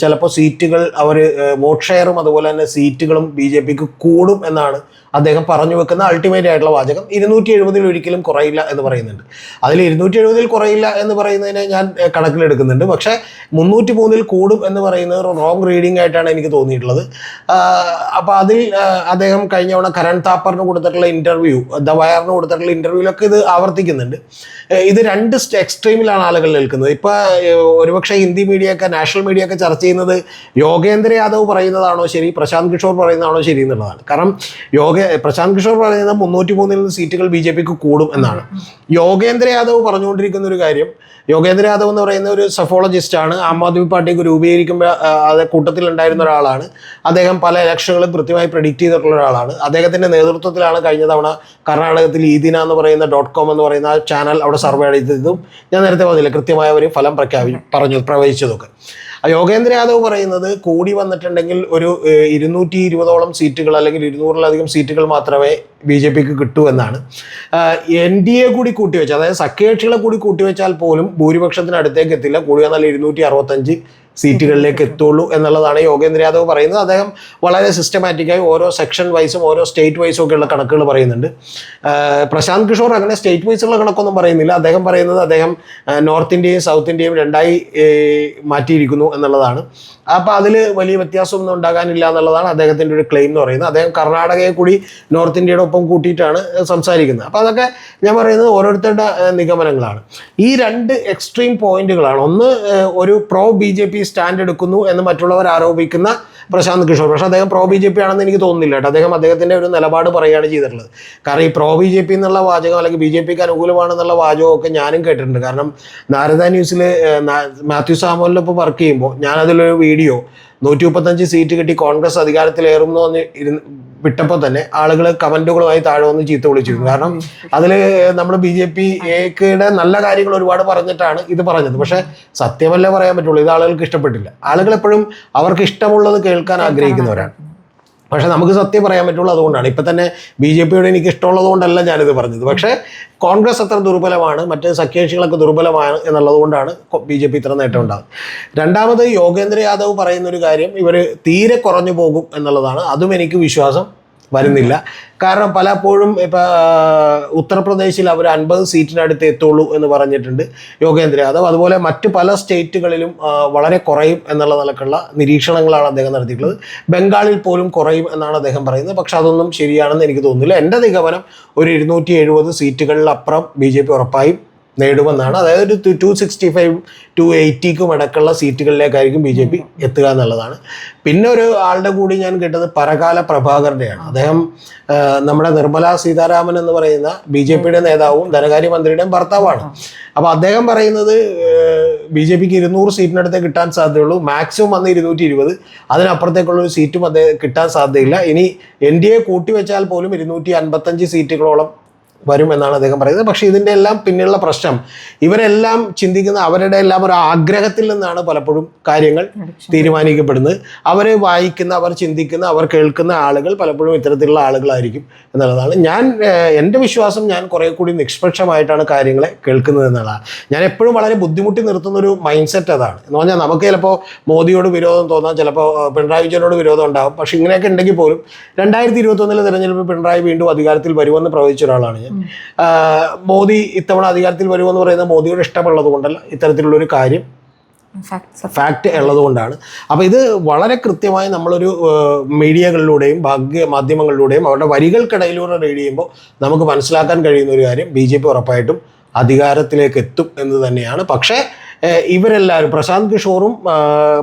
ചിലപ്പോൾ സീറ്റുകൾ അവർ വോട്ട് ഷെയറും അതുപോലെ തന്നെ സീറ്റുകളും BJPക്ക് കൂടും എന്നാണ് അദ്ദേഹം പറഞ്ഞു വെക്കുന്ന അൾട്ടിമേറ്റ് ആയിട്ടുള്ള വാചകം. 270-ൽ ഒരിക്കലും കുറയില്ല എന്ന് പറയുന്നുണ്ട്. അതിൽ 270-ൽ കുറയില്ല എന്ന് പറയുന്നതിനെ ഞാൻ കണക്കിലെടുക്കുന്നുണ്ട്. പക്ഷേ 303-ൽ കൂടും എന്ന് പറയുന്നത് റോങ് റീഡിംഗ് ആയിട്ടാണ് എനിക്ക് തോന്നിയിട്ടുള്ളത്. അപ്പോൾ അതിൽ അദ്ദേഹം കഴിഞ്ഞ തവണ കരൺ താപ്പറിന് കൊടുത്തിട്ടുള്ള ഇൻ്റർവ്യൂ, ദ വയറിന് കൊടുത്തിട്ടുള്ള ഇൻ്റർവ്യൂവിലൊക്കെ ഇത് ആവർത്തിക്കുന്നുണ്ട്. ഇത് രണ്ട് എക്സ്ട്രീമിലാണ് ആളുകൾ നിൽക്കുന്നത്. ഇപ്പോൾ ഒരുപക്ഷെ ഹിന്ദി മീഡിയ ഒക്കെ നാഷണൽ മീഡിയ ഒക്കെ ചർച്ച ചെയ്യുന്നത് യോഗേന്ദ്ര യാദവ് പറയുന്നതാണോ ശരി, പ്രശാന്ത് കിഷോർ പറയുന്നതാണോ ശരി എന്നുള്ളതാണ്. കാരണം പ്രശാന്ത് കിഷോർ പറയുന്നത് 303-ൽ നിന്ന് സീറ്റുകൾ BJPക്ക് കൂടും എന്നാണ്. യോഗേന്ദ്ര യാദവ് പറഞ്ഞുകൊണ്ടിരിക്കുന്ന ഒരു കാര്യം, യോഗേന്ദ്ര യാദവ് എന്ന് പറയുന്ന ഒരു സഫോളജിസ്റ്റാണ്. ആം ആദ്മി പാർട്ടിക്ക് രൂപീകരിക്കുമ്പോൾ അത് കൂട്ടത്തിലുണ്ടായിരുന്ന ഒരാളാണ്. അദ്ദേഹം പല ഇലക്ഷനുകളും കൃത്യമായി പ്രെഡിക്റ്റ് ചെയ്തിട്ടുള്ള ഒരാളാണ്. അദ്ദേഹത്തിൻ്റെ നേതൃത്വത്തിലാണ് കഴിഞ്ഞ തവണ കർണാടകത്തിൽ ഈദിന എന്ന് പറയുന്ന .com എന്ന് പറയുന്ന ചാനൽ അവിടെ സർവേ ചെയ്തതും ഞാൻ നേരത്തെ പറഞ്ഞില്ല, കൃത്യമായ ഒരു ഫലം പ്രവചിച്ചതൊക്കെ. യോഗേന്ദ്ര യാദവ് പറയുന്നത് കൂടി വന്നിട്ടുണ്ടെങ്കിൽ ഒരു 220ഓളം സീറ്റുകൾ അല്ലെങ്കിൽ 200-ലധികം സീറ്റുകൾ മാത്രമേ BJPക്ക് കിട്ടൂ എന്നാണ്. NDA കൂടി കൂട്ടിവെച്ചാൽ, അതായത് സഖ്യകക്ഷികളെ കൂടി കൂട്ടിവെച്ചാൽ പോലും ഭൂരിപക്ഷത്തിന് അടുത്തേക്ക് എത്തില്ല. കൂടി വന്നാൽ 265 സീറ്റുകളിലേക്ക് എത്തുള്ളൂ എന്നുള്ളതാണ് യോഗേന്ദ്ര യാദവ് പറയുന്നത്. അദ്ദേഹം വളരെ സിസ്റ്റമാറ്റിക്കായി ഓരോ സെക്ഷൻ വൈസും ഓരോ സ്റ്റേറ്റ് വൈസും ഒക്കെയുള്ള കണക്കുകൾ പറയുന്നുണ്ട്. പ്രശാന്ത് കിഷോർ അങ്ങനെ സ്റ്റേറ്റ് വൈസുള്ള കണക്കൊന്നും പറയുന്നില്ല. അദ്ദേഹം പറയുന്നത് അദ്ദേഹം നോർത്ത് ഇന്ത്യയും സൗത്ത് ഇന്ത്യയും രണ്ടായി മാറ്റിയിരിക്കുന്നു എന്നുള്ളതാണ്. അപ്പോൾ അതിൽ വലിയ വ്യത്യാസമൊന്നും ഉണ്ടാകാനില്ല എന്നുള്ളതാണ് അദ്ദേഹത്തിൻ്റെ ഒരു ക്ലെയിം എന്ന് പറയുന്നത്. അദ്ദേഹം കർണാടകയെ കൂടി നോർത്ത് ഇന്ത്യയുടെ ഒപ്പം കൂട്ടിയിട്ടാണ് സംസാരിക്കുന്നത്. അപ്പോൾ അതൊക്കെ ഞാൻ പറയുന്നത് ഓരോരുത്തരുടെ നിഗമനങ്ങളാണ്. ഈ രണ്ട് എക്സ്ട്രീം പോയിന്റുകളാണ്. ഒന്ന്, ഒരു പ്രോ BJP സ്റ്റാൻഡ് എടുക്കുന്നു എന്ന് മറ്റുള്ളവർ ആരോപിക്കുന്ന പ്രശാന്ത് കിഷോർ. പക്ഷേ അദ്ദേഹം പ്രോ BJP ആണെന്ന് എനിക്ക് തോന്നുന്നില്ല കേട്ടോ. അദ്ദേഹം അദ്ദേഹത്തിൻ്റെ ഒരു നിലപാട് പറയുകയാണ് ചെയ്തിട്ടുള്ളത്. കാരണം ഈ പ്രോ BJP എന്നുള്ള വാചകം അല്ലെങ്കിൽ BJPക്ക് അനുകൂലമാണെന്നുള്ള വാചകമൊക്കെ ഞാനും കേട്ടിട്ടുണ്ട്. കാരണം നാരദ ന്യൂസിൽ മാത്യു സാമുവലിനൊപ്പം വർക്ക് ചെയ്യുമ്പോൾ ഞാനതിലൊരു വീഡിയോ 135 സീറ്റ് കിട്ടി കോൺഗ്രസ് അധികാരത്തിലേറുന്നു എന്ന് വിട്ടപ്പോൾ തന്നെ ആളുകൾ കമൻറ്റുകളുമായി താഴെ വന്ന് ചീത്ത വിളിച്ചിരുന്നു. കാരണം അതിൽ നമ്മൾ BJPയുടെ നല്ല കാര്യങ്ങൾ ഒരുപാട് പറഞ്ഞിട്ടാണ് ഇത് പറഞ്ഞത്. പക്ഷേ സത്യമല്ലേ പറയാൻ പറ്റുള്ളൂ, ഇത് ആളുകൾക്ക് ഇഷ്ടപ്പെട്ടില്ല. ആളുകൾ എപ്പോഴും അവർക്ക് ഇഷ്ടമുള്ളത് കേൾക്കാൻ ആഗ്രഹിക്കുന്നവരാണ്. പക്ഷേ നമുക്ക് സത്യം പറയാൻ പറ്റുള്ളൂ. അതുകൊണ്ടാണ് ഇപ്പം തന്നെ BJPയോട് എനിക്ക് ഇഷ്ടമുള്ളത് കൊണ്ടല്ല ഞാനിത് പറഞ്ഞത്. പക്ഷേ കോൺഗ്രസ് അത്ര ദുർബലമാണ്, മറ്റ് സഖ്യകക്ഷികളൊക്കെ ദുർബലമാണ് എന്നുള്ളത് കൊണ്ടാണ് BJP ഇത്ര നേട്ടം ഉണ്ടാകുന്നത്. രണ്ടാമത്, യോഗേന്ദ്ര യാദവ് പറയുന്നൊരു കാര്യം, ഇവർ തീരെ കുറഞ്ഞു പോകും എന്നുള്ളതാണ്. അതും എനിക്ക് വിശ്വാസം വരുന്നില്ല. കാരണം പലപ്പോഴും ഇപ്പം ഉത്തർപ്രദേശിൽ അവർ 50 സീറ്റിനടുത്ത് എത്തുള്ളൂ എന്ന് പറഞ്ഞിട്ടുണ്ട് യോഗേന്ദ്ര യാദവ്. അതുപോലെ മറ്റ് പല സ്റ്റേറ്റുകളിലും വളരെ കുറയും എന്നുള്ള നിലക്കുള്ള നിരീക്ഷണങ്ങളാണ് അദ്ദേഹം നടത്തിയിട്ടുള്ളത്. ബംഗാളിൽ പോലും കുറയും എന്നാണ് അദ്ദേഹം പറയുന്നത്. പക്ഷെ അതൊന്നും ശരിയാണെന്ന് എനിക്ക് തോന്നുന്നില്ല. എൻ്റെ നിഗമനം ഒരു 270 സീറ്റുകളിലപ്പുറം BJP ഉറപ്പായും നേടുമെന്നാണ്. അതായത് ഒരു 265 280ക്കും അടക്കമുള്ള സീറ്റുകളിലേക്കായിരിക്കും BJP എത്തുക എന്നുള്ളതാണ്. പിന്നെ ഒരു ആളുടെ കൂടി ഞാൻ കേട്ടത് പരകാല പ്രഭാകരൻ്റെയാണ്. അദ്ദേഹം നമ്മുടെ നിർമ്മല സീതാരാമൻ എന്ന് പറയുന്ന BJPയുടെ നേതാവും ധനകാര്യമന്ത്രിയുടെയും ഭർത്താവാണ്. അപ്പോൾ അദ്ദേഹം പറയുന്നത് BJPക്ക് 200 സീറ്റിനടുത്തേ കിട്ടാൻ സാധ്യതയുള്ളൂ, മാക്സിമം വന്ന് 220, അതിനപ്പുറത്തേക്കുള്ളൊരു സീറ്റും അദ്ദേഹം കിട്ടാൻ സാധ്യതയില്ല. ഇനി NDA കൂട്ടിവെച്ചാൽ പോലും 255 സീറ്റുകളോളം വരും എന്നാണ് അദ്ദേഹം പറയുന്നത്. പക്ഷേ ഇതിൻ്റെ എല്ലാം പിന്നിലുള്ള പ്രശ്നം, ഇവരെല്ലാം ചിന്തിക്കുന്ന അവരുടെ എല്ലാം ഒരു ആഗ്രഹത്തിൽ നിന്നാണ് പലപ്പോഴും കാര്യങ്ങൾ തീരുമാനിക്കപ്പെടുന്നത്. അവർ വായിക്കുന്ന, അവർ ചിന്തിക്കുന്ന, അവർ കേൾക്കുന്ന ആളുകൾ പലപ്പോഴും ഇത്തരത്തിലുള്ള ആളുകളായിരിക്കും എന്നുള്ളതാണ്. എൻ്റെ വിശ്വാസം, ഞാൻ കുറേ കൂടി നിഷ്പക്ഷമായിട്ടാണ് കാര്യങ്ങളെ കേൾക്കുന്നത് എന്നുള്ളതാണ്. ഞാൻ എപ്പോഴും വളരെ ബുദ്ധിമുട്ടി നിർത്തുന്നൊരു മൈൻഡ് സെറ്റ് അതാണ്. എന്ന് പറഞ്ഞാൽ നമുക്ക് ചിലപ്പോൾ മോദിയോട് വിരോധം തോന്നാം, ചിലപ്പോൾ പിണറായി വിജയനോട് വിരോധം ഉണ്ടാകും. പക്ഷേ ഇങ്ങനെയൊക്കെ ഉണ്ടെങ്കിൽ പോലും 2021 തെരഞ്ഞെടുപ്പിൽ പിണറായി വീണ്ടും അധികാരത്തിൽ വരുമെന്ന് പ്രവചിച്ച ഒരാളാണ് ഞാൻ. മോദി ഇത്തവണ അധികാരത്തിൽ വരുമെന്ന് പറയുന്നത് മോദിയോട് ഇഷ്ടമുള്ളത് കൊണ്ടല്ല, ഇത്തരത്തിലുള്ളൊരു കാര്യം ഫാക്റ്റ് ഉള്ളത് കൊണ്ടാണ്. അപ്പോൾ ഇത് വളരെ കൃത്യമായി നമ്മളൊരു മീഡിയകളിലൂടെയും മാധ്യമങ്ങളിലൂടെയും അവരുടെ വരികൾക്കിടയിലൂടെ റീഡ് ചെയ്യുമ്പോൾ നമുക്ക് മനസ്സിലാക്കാൻ കഴിയുന്ന ഒരു കാര്യം, BJP ഉറപ്പായിട്ടും അധികാരത്തിലേക്ക് എത്തും എന്ന് തന്നെയാണ്. പക്ഷേ ഇവരെല്ലാവരും, പ്രശാന്ത് കിഷോറും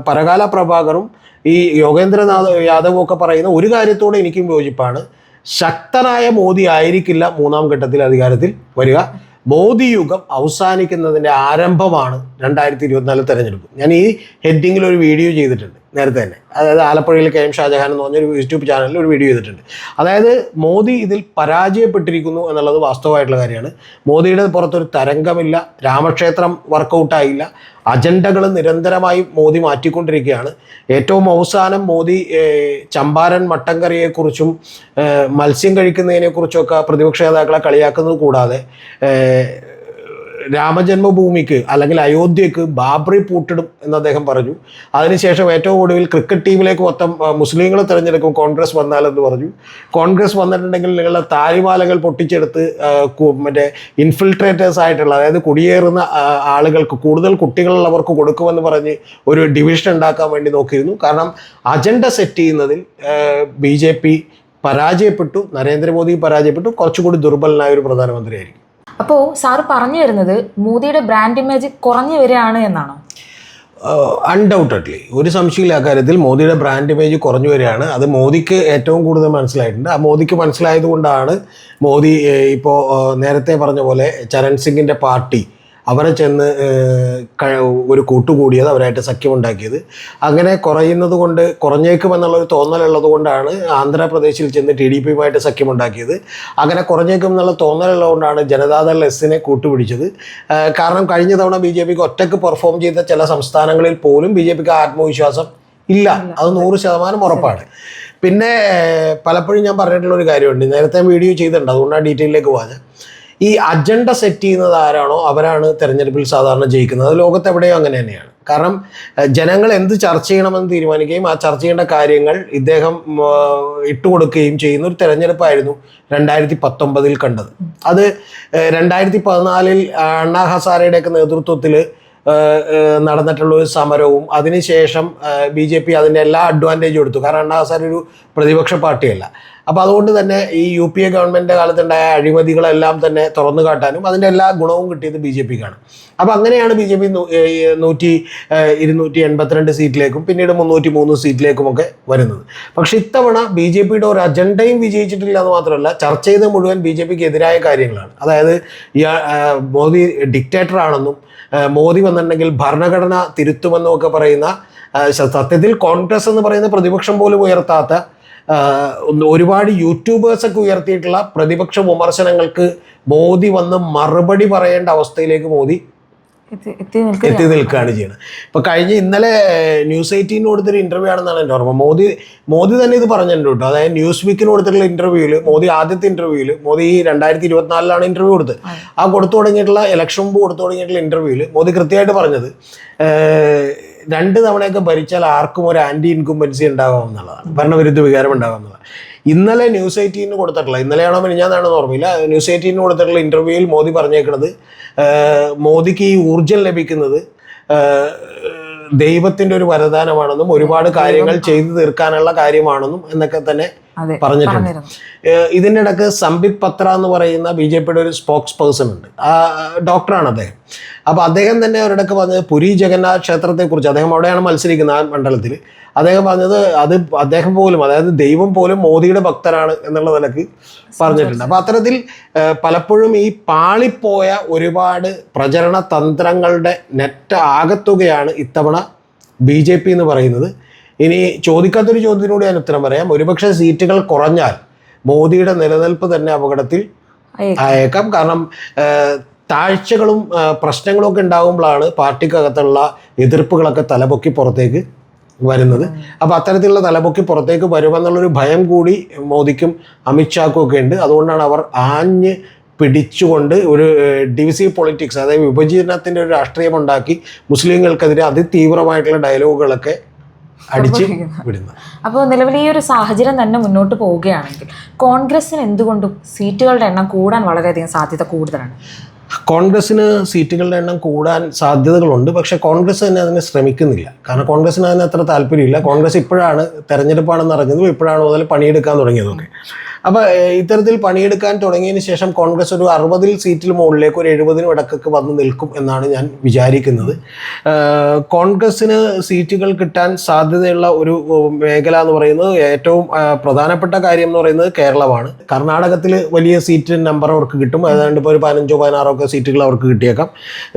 പരകാല പ്രഭാകറും ഈ യോഗേന്ദ്രനാഥ് യാദവും ഒക്കെ പറയുന്ന ഒരു കാര്യത്തോടെ എനിക്കും യോജിപ്പാണ്. ശക്തനായ മോദി ആയിരിക്കില്ല 3ാം ഘട്ടത്തിൽ അധികാരത്തിൽ വരിക. മോദി യുഗം അവസാനിക്കുന്നതിൻ്റെ ആരംഭമാണ് 2024 തെരഞ്ഞെടുപ്പ്. ഞാൻ ഈ ഹെഡിങ്ങിൽ ഒരു വീഡിയോ ചെയ്തിട്ടുണ്ട് നേരത്തെ തന്നെ. അതായത് ആലപ്പുഴയിൽ KM ഷാജഹാൻ എന്ന് പറഞ്ഞൊരു യൂട്യൂബ് ചാനലിൽ ഒരു വീഡിയോ ചെയ്തിട്ടുണ്ട്. അതായത് മോദി ഇതിൽ പരാജയപ്പെട്ടിരിക്കുന്നു എന്നുള്ളത് വാസ്തവമായിട്ടുള്ള കാര്യമാണ്. മോദിയുടെ പുറത്തൊരു തരംഗമില്ല, രാമക്ഷേത്രം വർക്കൗട്ടായില്ല, അജണ്ടകൾ നിരന്തരമായി മോദി മാറ്റിക്കൊണ്ടിരിക്കുകയാണ്. ഏറ്റവും അവസാനം മോദി ചമ്പാരൻ മട്ടൻ കറിയെക്കുറിച്ചും മത്സ്യം കഴിക്കുന്നതിനെക്കുറിച്ചൊക്കെ പ്രതിപക്ഷ നേതാക്കളെ കളിയാക്കുന്നത് കൂടാതെ രാമജന്മഭൂമിക്ക് അല്ലെങ്കിൽ അയോധ്യക്ക് ബാബറി പൂട്ടിടും എന്ന് അദ്ദേഹം പറഞ്ഞു. അതിനുശേഷം ഏറ്റവും ഒടുവിൽ ക്രിക്കറ്റ് ടീമിലേക്ക് മൊത്തം മുസ്ലിങ്ങളെ തിരഞ്ഞെടുക്കും കോൺഗ്രസ് വന്നാലെന്ന് പറഞ്ഞു. കോൺഗ്രസ് വന്നിട്ടുണ്ടെങ്കിൽ നിങ്ങളുടെ താലിമാലകൾ പൊട്ടിച്ചെടുത്ത് മറ്റേ ഇൻഫിൽട്രേറ്റേഴ്സ് ആയിട്ടുള്ള, അതായത് കുടിയേറുന്ന ആളുകൾക്ക്, കൂടുതൽ കുട്ടികളുള്ളവർക്ക് കൊടുക്കുമെന്ന് പറഞ്ഞ് ഒരു ഡിവിഷൻ ഉണ്ടാക്കാൻ വേണ്ടി നോക്കിയിരുന്നു. കാരണം അജണ്ട സെറ്റ് ചെയ്യുന്നതിൽ BJP പരാജയപ്പെട്ടു, നരേന്ദ്രമോദി പരാജയപ്പെട്ടു, കുറച്ചുകൂടി ദുർബലനായ ഒരു പ്രധാനമന്ത്രിയായിരിക്കും. അപ്പോൾ സാറ് പറഞ്ഞു വരുന്നത് മോദിയുടെ ബ്രാൻഡ് ഇമേജ് കുറഞ്ഞു വരികയാണ് എന്നാണോ? അൺഡൗട്ടഡ്ലി, ഒരു സംശയമില്ല അക്കാര്യത്തിൽ. മോദിയുടെ ബ്രാൻഡ് ഇമേജ് കുറഞ്ഞു വരികയാണ്. അത് മോദിക്ക് ഏറ്റവും കൂടുതൽ മനസ്സിലായിട്ടുണ്ട്. ആ മോദിക്ക് മനസ്സിലായത് കൊണ്ടാണ് മോദി ഇപ്പോൾ നേരത്തെ പറഞ്ഞ പോലെ ചരൺ സിംഗിൻ്റെ പാർട്ടി അവരെ ചെന്ന് ഒരു കൂട്ടുകൂടിയത്, അവരായിട്ട് സഖ്യമുണ്ടാക്കിയത്. അങ്ങനെ കുറയുന്നത് കൊണ്ട്, കുറഞ്ഞേക്കുമെന്നുള്ളൊരു തോന്നലുള്ളത് കൊണ്ടാണ് ആന്ധ്രാപ്രദേശിൽ ചെന്ന് TDPയുമായിട്ട് സഖ്യമുണ്ടാക്കിയത്. അങ്ങനെ കുറഞ്ഞേക്കും എന്നുള്ള തോന്നലുള്ളതുകൊണ്ടാണ് ജനതാദൾ എസിനെ കൂട്ടുപിടിച്ചത്. കാരണം കഴിഞ്ഞ തവണ BJPക്ക് ഒറ്റയ്ക്ക് പെർഫോം ചെയ്ത ചില സംസ്ഥാനങ്ങളിൽ പോലും BJPക്ക് ആത്മവിശ്വാസം ഇല്ല, അത് 100% ഉറപ്പാണ്. പിന്നെ പലപ്പോഴും ഞാൻ പറഞ്ഞിട്ടുള്ളൊരു കാര്യമുണ്ട്, നേരത്തെ വീഡിയോ ചെയ്തിട്ടുണ്ട്, അതുകൊണ്ടാണ് ഡീറ്റെയിലേക്ക് പോകാൻ. ഈ അജണ്ട സെറ്റ് ചെയ്യുന്നത് ആരാണോ അവരാണ് തെരഞ്ഞെടുപ്പിൽ സാധാരണ ജയിക്കുന്നത്. അത് ലോകത്തെവിടെയോ അങ്ങനെ തന്നെയാണ്. കാരണം ജനങ്ങൾ എന്ത് ചർച്ച ചെയ്യണമെന്ന് തീരുമാനിക്കുകയും ആ ചർച്ച ചെയ്യേണ്ട കാര്യങ്ങൾ ഇദ്ദേഹം ഇട്ടുകൊടുക്കുകയും ചെയ്യുന്ന ഒരു തെരഞ്ഞെടുപ്പായിരുന്നു 2019 കണ്ടത്. അത് 2014 അണ്ണാ ഹസാരെയുടെയൊക്കെ നേതൃത്വത്തിൽ നടന്നിട്ടുള്ള ഒരു സമരവും അതിനുശേഷം BJP അതിൻ്റെ എല്ലാ അഡ്വാൻറ്റേജും എടുത്തു. കാരണം അണ്ണാ ഹസാരെ ഒരു പ്രതിപക്ഷ പാർട്ടിയല്ല. അപ്പോൾ അതുകൊണ്ട് തന്നെ ഈ UPA ഗവൺമെൻറ്റിൻ്റെ കാലത്തുണ്ടായ അഴിമതികളെല്ലാം തന്നെ തുറന്നു കാട്ടാനും അതിൻ്റെ എല്ലാ ഗുണവും കിട്ടിയത് BJPക്കാണ്. അപ്പോൾ അങ്ങനെയാണ് BJP 282 സീറ്റിലേക്കും പിന്നീട് 303 സീറ്റിലേക്കുമൊക്കെ വരുന്നത്. പക്ഷെ ഇത്തവണ BJPയുടെ ഒരു അജണ്ടയും വിജയിച്ചിട്ടില്ല എന്ന് മാത്രമല്ല, ചർച്ച ചെയ്ത് മുഴുവൻ BJPക്ക് എതിരായ കാര്യങ്ങളാണ്. അതായത് മോദി ഡിക്റ്റേറ്ററാണെന്നും മോദി വന്നിട്ടുണ്ടെങ്കിൽ ഭരണഘടന തിരുത്തുമെന്നും ഒക്കെ പറയുന്ന, സത്യത്തിൽ കോൺഗ്രസ് എന്ന് പറയുന്ന പ്രതിപക്ഷം പോലും ഉയർത്താത്ത, ഒരുപാട് യൂട്യൂബേഴ്സൊക്കെ ഉയർത്തിയിട്ടുള്ള പ്രതിപക്ഷ വിമർശനങ്ങൾക്ക് മോദി വന്ന് മറുപടി പറയേണ്ട അവസ്ഥയിലേക്ക് മോദി എത്തി നിൽക്കുകയാണ് ചെയ്യുന്നത്. ഇപ്പോൾ ഇന്നലെ ന്യൂസ് 18 കൊടുത്തൊരു ഇൻ്റർവ്യൂ ആണെന്നാണ് എൻ്റെ ഓർമ്മ. മോദി തന്നെ ഇത് പറഞ്ഞിട്ടുണ്ട് കേട്ടോ. അതായത് ന്യൂസ് വീക്കിന് കൊടുത്തിട്ടുള്ള ഇൻ്റർവ്യൂവിൽ ആദ്യത്തെ ഇൻ്റർവ്യൂവിൽ മോദി 2024 ഇൻ്റർവ്യൂ കൊടുത്തത്. ആ കൊടുത്തു തുടങ്ങിയിട്ടുള്ള ഇലക്ഷൻ മുമ്പ് കൊടുത്തു തുടങ്ങിയിട്ടുള്ള ഇൻ്റർവ്യൂവിൽ മോദി കൃത്യമായിട്ട് പറഞ്ഞത് 2 തവണയൊക്കെ ഭരിച്ചാൽ ആർക്കും ഒരു ആൻറ്റി ഇൻകുംബൻസി ഉണ്ടാകാം എന്നുള്ളതാണ്, ഭരണവിരുദ്ധ വികാരം ഉണ്ടാകാം എന്നുള്ളത്. ഇന്നലെ ന്യൂസ് 18 കൊടുത്തിട്ടുള്ള, ഇന്നലെയാണോ മിനിഞ്ഞാന്നാണോ ഓർമ്മയില്ല, ന്യൂസ് 18 കൊടുത്തിട്ടുള്ള ഇൻ്റർവ്യൂവിൽ മോദി പറഞ്ഞേക്കുന്നത് മോദിക്ക് ഈ ഊർജ്ജം ലഭിക്കുന്നത് ദൈവത്തിൻ്റെ ഒരു വരദാനമാണെന്നും ഒരുപാട് കാര്യങ്ങൾ ചെയ്തു തീർക്കാനുള്ള കാര്യമാണെന്നും എന്നൊക്കെ തന്നെ അതെ, പറഞ്ഞിട്ടുണ്ട്. ഇതിൻ്റെ ഇടയ്ക്ക് സംബിത് പത്ര എന്ന് പറയുന്ന BJP-യുടെ ഒരു സ്പോക്സ് പേഴ്സൺ ഉണ്ട്, ഡോക്ടറാണ് അദ്ദേഹം. അപ്പോൾ അദ്ദേഹം തന്നെ ഒരിടയ്ക്ക് പറഞ്ഞത് പുരി ജഗന്നാഥ് ക്ഷേത്രത്തെക്കുറിച്ച്, അദ്ദേഹം അവിടെയാണ് മത്സരിക്കുന്നത് ആ മണ്ഡലത്തിൽ. അദ്ദേഹം പറഞ്ഞത് അത് അദ്ദേഹം പോലും, അതായത് ദൈവം പോലും മോദിയുടെ ഭക്തരാണ് എന്നുള്ള നിലക്ക് പറഞ്ഞിട്ടുണ്ട്. അപ്പോൾ അത്തരത്തിൽ പലപ്പോഴും ഈ പാളിപ്പോയ ഒരുപാട് പ്രചരണ തന്ത്രങ്ങളുടെ നെറ്റ് ആകത്തുകയാണ് ഇത്തവണ BJP എന്ന് പറയുന്നത്. ഇനി ചോദിക്കാത്തൊരു ചോദ്യത്തിനോട് ഞാൻ ഉത്തരം പറയാം. ഒരുപക്ഷെ സീറ്റുകൾ കുറഞ്ഞാൽ മോദിയുടെ നിലനിൽപ്പ് തന്നെ അപകടത്തിൽ ആയേക്കാം. കാരണം താഴ്ചകളും പ്രശ്നങ്ങളും ഒക്കെ ഉണ്ടാകുമ്പോഴാണ് പാർട്ടിക്കകത്തുള്ള എതിർപ്പുകളൊക്കെ തലപൊക്കി പുറത്തേക്ക് വരുന്നത്. അപ്പോൾ അത്തരത്തിലുള്ള തലപൊക്കി പുറത്തേക്ക് വരുമെന്നുള്ളൊരു ഭയം കൂടി മോദിക്കും അമിത്ഷാക്കും ഒക്കെ ഉണ്ട്. അതുകൊണ്ടാണ് അവർ ആഞ്ഞ് പിടിച്ചുകൊണ്ട് ഒരു ഡിവിസീവ് പൊളിറ്റിക്സ്, അതായത് വിഭജനത്തിൻ്റെ ഒരു രാഷ്ട്രീയം ഉണ്ടാക്കി മുസ്ലിങ്ങൾക്കെതിരെ അതിതീവ്രമായിട്ടുള്ള ഡയലോഗുകളൊക്കെ അടിച്ച് വിടുന്നത്. അപ്പോൾ നിലവിൽ ഈ ഒരു സാഹചര്യം തന്നെ മുന്നോട്ട് പോവുകയാണെങ്കിൽ കോൺഗ്രസിന് എന്തുകൊണ്ടും സീറ്റുകളുടെ എണ്ണം കൂടാൻ വളരെയധികം സാധ്യത കൂടുതലാണ്. കോൺഗ്രസ്സിന് സീറ്റുകളുടെ എണ്ണം കൂടാൻ സാധ്യതകളുണ്ട്. പക്ഷേ കോൺഗ്രസ് തന്നെ അതിന് ശ്രമിക്കുന്നില്ല. കാരണം കോൺഗ്രസ്സിന് അതിന് അത്ര താല്പര്യമില്ല. കോൺഗ്രസ് ഇപ്പോഴാണ് തെരഞ്ഞെടുപ്പാണെന്ന് അറിഞ്ഞതും ഇപ്പോഴാണ് മുതൽ പണിയെടുക്കാൻ തുടങ്ങിയതൊക്കെ. അപ്പോൾ ഇത്തരത്തിൽ പണിയെടുക്കാൻ തുടങ്ങിയതിന് ശേഷം കോൺഗ്രസ് ഒരു 60 സീറ്റിൽ മുകളിലേക്ക് ഒരു 70 ഇടക്കൊക്കെ വന്ന് നിൽക്കും എന്നാണ് ഞാൻ വിചാരിക്കുന്നത്. കോൺഗ്രസ്സിന് സീറ്റുകൾ കിട്ടാൻ സാധ്യതയുള്ള ഒരു മേഖല എന്ന് പറയുന്നത്, ഏറ്റവും പ്രധാനപ്പെട്ട കാര്യം എന്ന് പറയുന്നത് കേരളമാണ്. കർണാടകത്തിൽ വലിയ സീറ്റ് നമ്പർ അവർക്ക് കിട്ടും. ഏതാണ്ട് ഇപ്പോൾ ഒരു 15-16 സീറ്റുകൾ അവർക്ക് കിട്ടിയേക്കാം.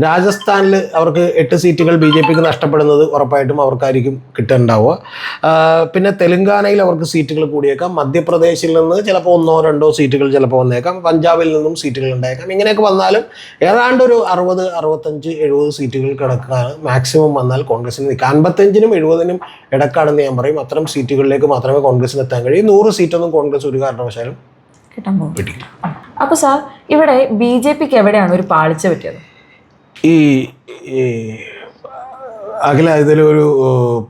രാജസ്ഥാനിൽ അവർക്ക് 8 സീറ്റുകൾ BJPക്ക് നഷ്ടപ്പെടുന്നത് ഉറപ്പായിട്ടും അവർക്കായിരിക്കും കിട്ടുന്നുണ്ടാവുക. പിന്നെ തെലങ്കാനയിൽ അവർക്ക് സീറ്റുകൾ കൂടിയേക്കാം. മധ്യപ്രദേശിൽ നിന്ന് ചിലപ്പോൾ 1-2 സീറ്റുകൾ ചിലപ്പോൾ വന്നേക്കാം. പഞ്ചാബിൽ നിന്നും സീറ്റുകൾ ഉണ്ടായേക്കാം. ഇങ്ങനെയൊക്കെ വന്നാലും ഏതാണ്ട് ഒരു 60, 65, 70 സീറ്റുകൾ കിടക്കാണ് മാക്സിമം വന്നാൽ കോൺഗ്രസിന് നിൽക്കുക. 55-നും 70-നും ഇടക്കാണെന്ന് ഞാൻ പറയും. അത്തരം സീറ്റുകളിലേക്ക് മാത്രമേ കോൺഗ്രസിന് എത്താൻ കഴിയൂ. 100 സീറ്റൊന്നും കോൺഗ്രസ് ഒരു കാരണവശാലും കിട്ടാൻ പോകും. അപ്പോൾ സാർ, ഇവിടെ BJPക്ക് എവിടെയാണ് ഒരു പാളിച്ച പറ്റിയത്? ഈ അഖില, ഇതിലൊരു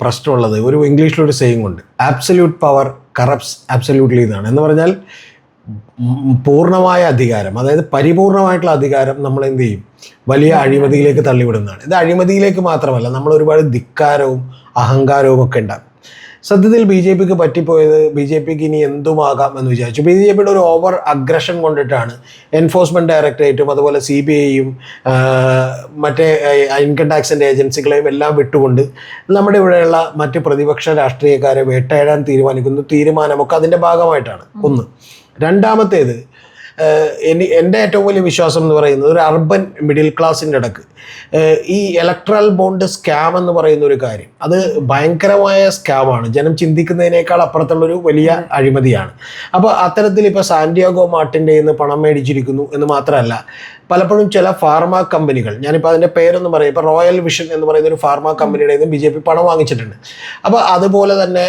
പ്രശ്നമുള്ളത്, ഒരു ഇംഗ്ലീഷിലൊരു സെയിങ് ഉണ്ട്, ആബ്സല്യൂട്ട് പവർ കറപ്റ്റ്സ് ആബ്സല്യൂട്ട്ലി എന്നാണ്. എന്ന് പറഞ്ഞാൽ പൂർണ്ണമായ അധികാരം, അതായത് പരിപൂർണമായിട്ടുള്ള അധികാരം നമ്മൾ എന്ത് ചെയ്യും, വലിയ അഴിമതിയിലേക്ക് തള്ളിവിടുന്നതാണ്. ഇത് അഴിമതിയിലേക്ക് മാത്രമല്ല, നമ്മൾ ഒരുപാട് ധിക്കാരവും അഹങ്കാരവും ഒക്കെ ഉണ്ടാകും. സത്യത്തിൽ BJPക്ക് പറ്റിപ്പോയത്, BJPക്ക് ഇനി എന്തുമാകാം എന്ന് വിചാരിച്ചു. BJPയുടെ ഒരു ഓവർ അഗ്രഷൻ കൊണ്ടിട്ടാണ് എൻഫോഴ്സ്മെൻറ്റ് ഡയറക്ടറേറ്റും അതുപോലെ CBIയും മറ്റേ ഇൻകം ടാക്സിൻ്റെ ഏജൻസികളെയും എല്ലാം വിട്ടുകൊണ്ട് നമ്മുടെ ഇവിടെയുള്ള മറ്റ് പ്രതിപക്ഷ രാഷ്ട്രീയക്കാരെ വേട്ടയാടാൻ തീരുമാനമൊക്കെ അതിൻ്റെ ഭാഗമായിട്ടാണ്. ഒന്ന്. രണ്ടാമത്തേത്, എൻ്റെ ഏറ്റവും വലിയ വിശ്വാസം എന്ന് പറയുന്നത്, ഒരു അർബൻ മിഡിൽ ക്ലാസിൻ്റെ ഇടക്ക് ഈ ഇലക്ട്രൽ ബോണ്ട് സ്കാം എന്ന് പറയുന്ന ഒരു കാര്യം, അത് ഭയങ്കരമായ സ്കാമാണ്. ജനം ചിന്തിക്കുന്നതിനേക്കാൾ അപ്പുറത്തുള്ളൊരു വലിയ അഴിമതിയാണ്. അപ്പോൾ അത്തരത്തിൽ ഇപ്പോൾ സാന്റിയാഗോ മാർട്ടിൻ്റെ നിന്ന് പണം മേടിച്ചിരിക്കുന്നു എന്ന് മാത്രമല്ല, പലപ്പോഴും ചില ഫാർമ കമ്പനികൾ, ഞാനിപ്പോൾ അതിൻ്റെ പേരൊന്നും പറയും, ഇപ്പോൾ റോയൽ വിഷൻ എന്ന് പറയുന്ന ഒരു ഫാർമ കമ്പനിയുടെ നിന്ന് BJP പണം വാങ്ങിച്ചിട്ടുണ്ട്. അപ്പോൾ അതുപോലെ തന്നെ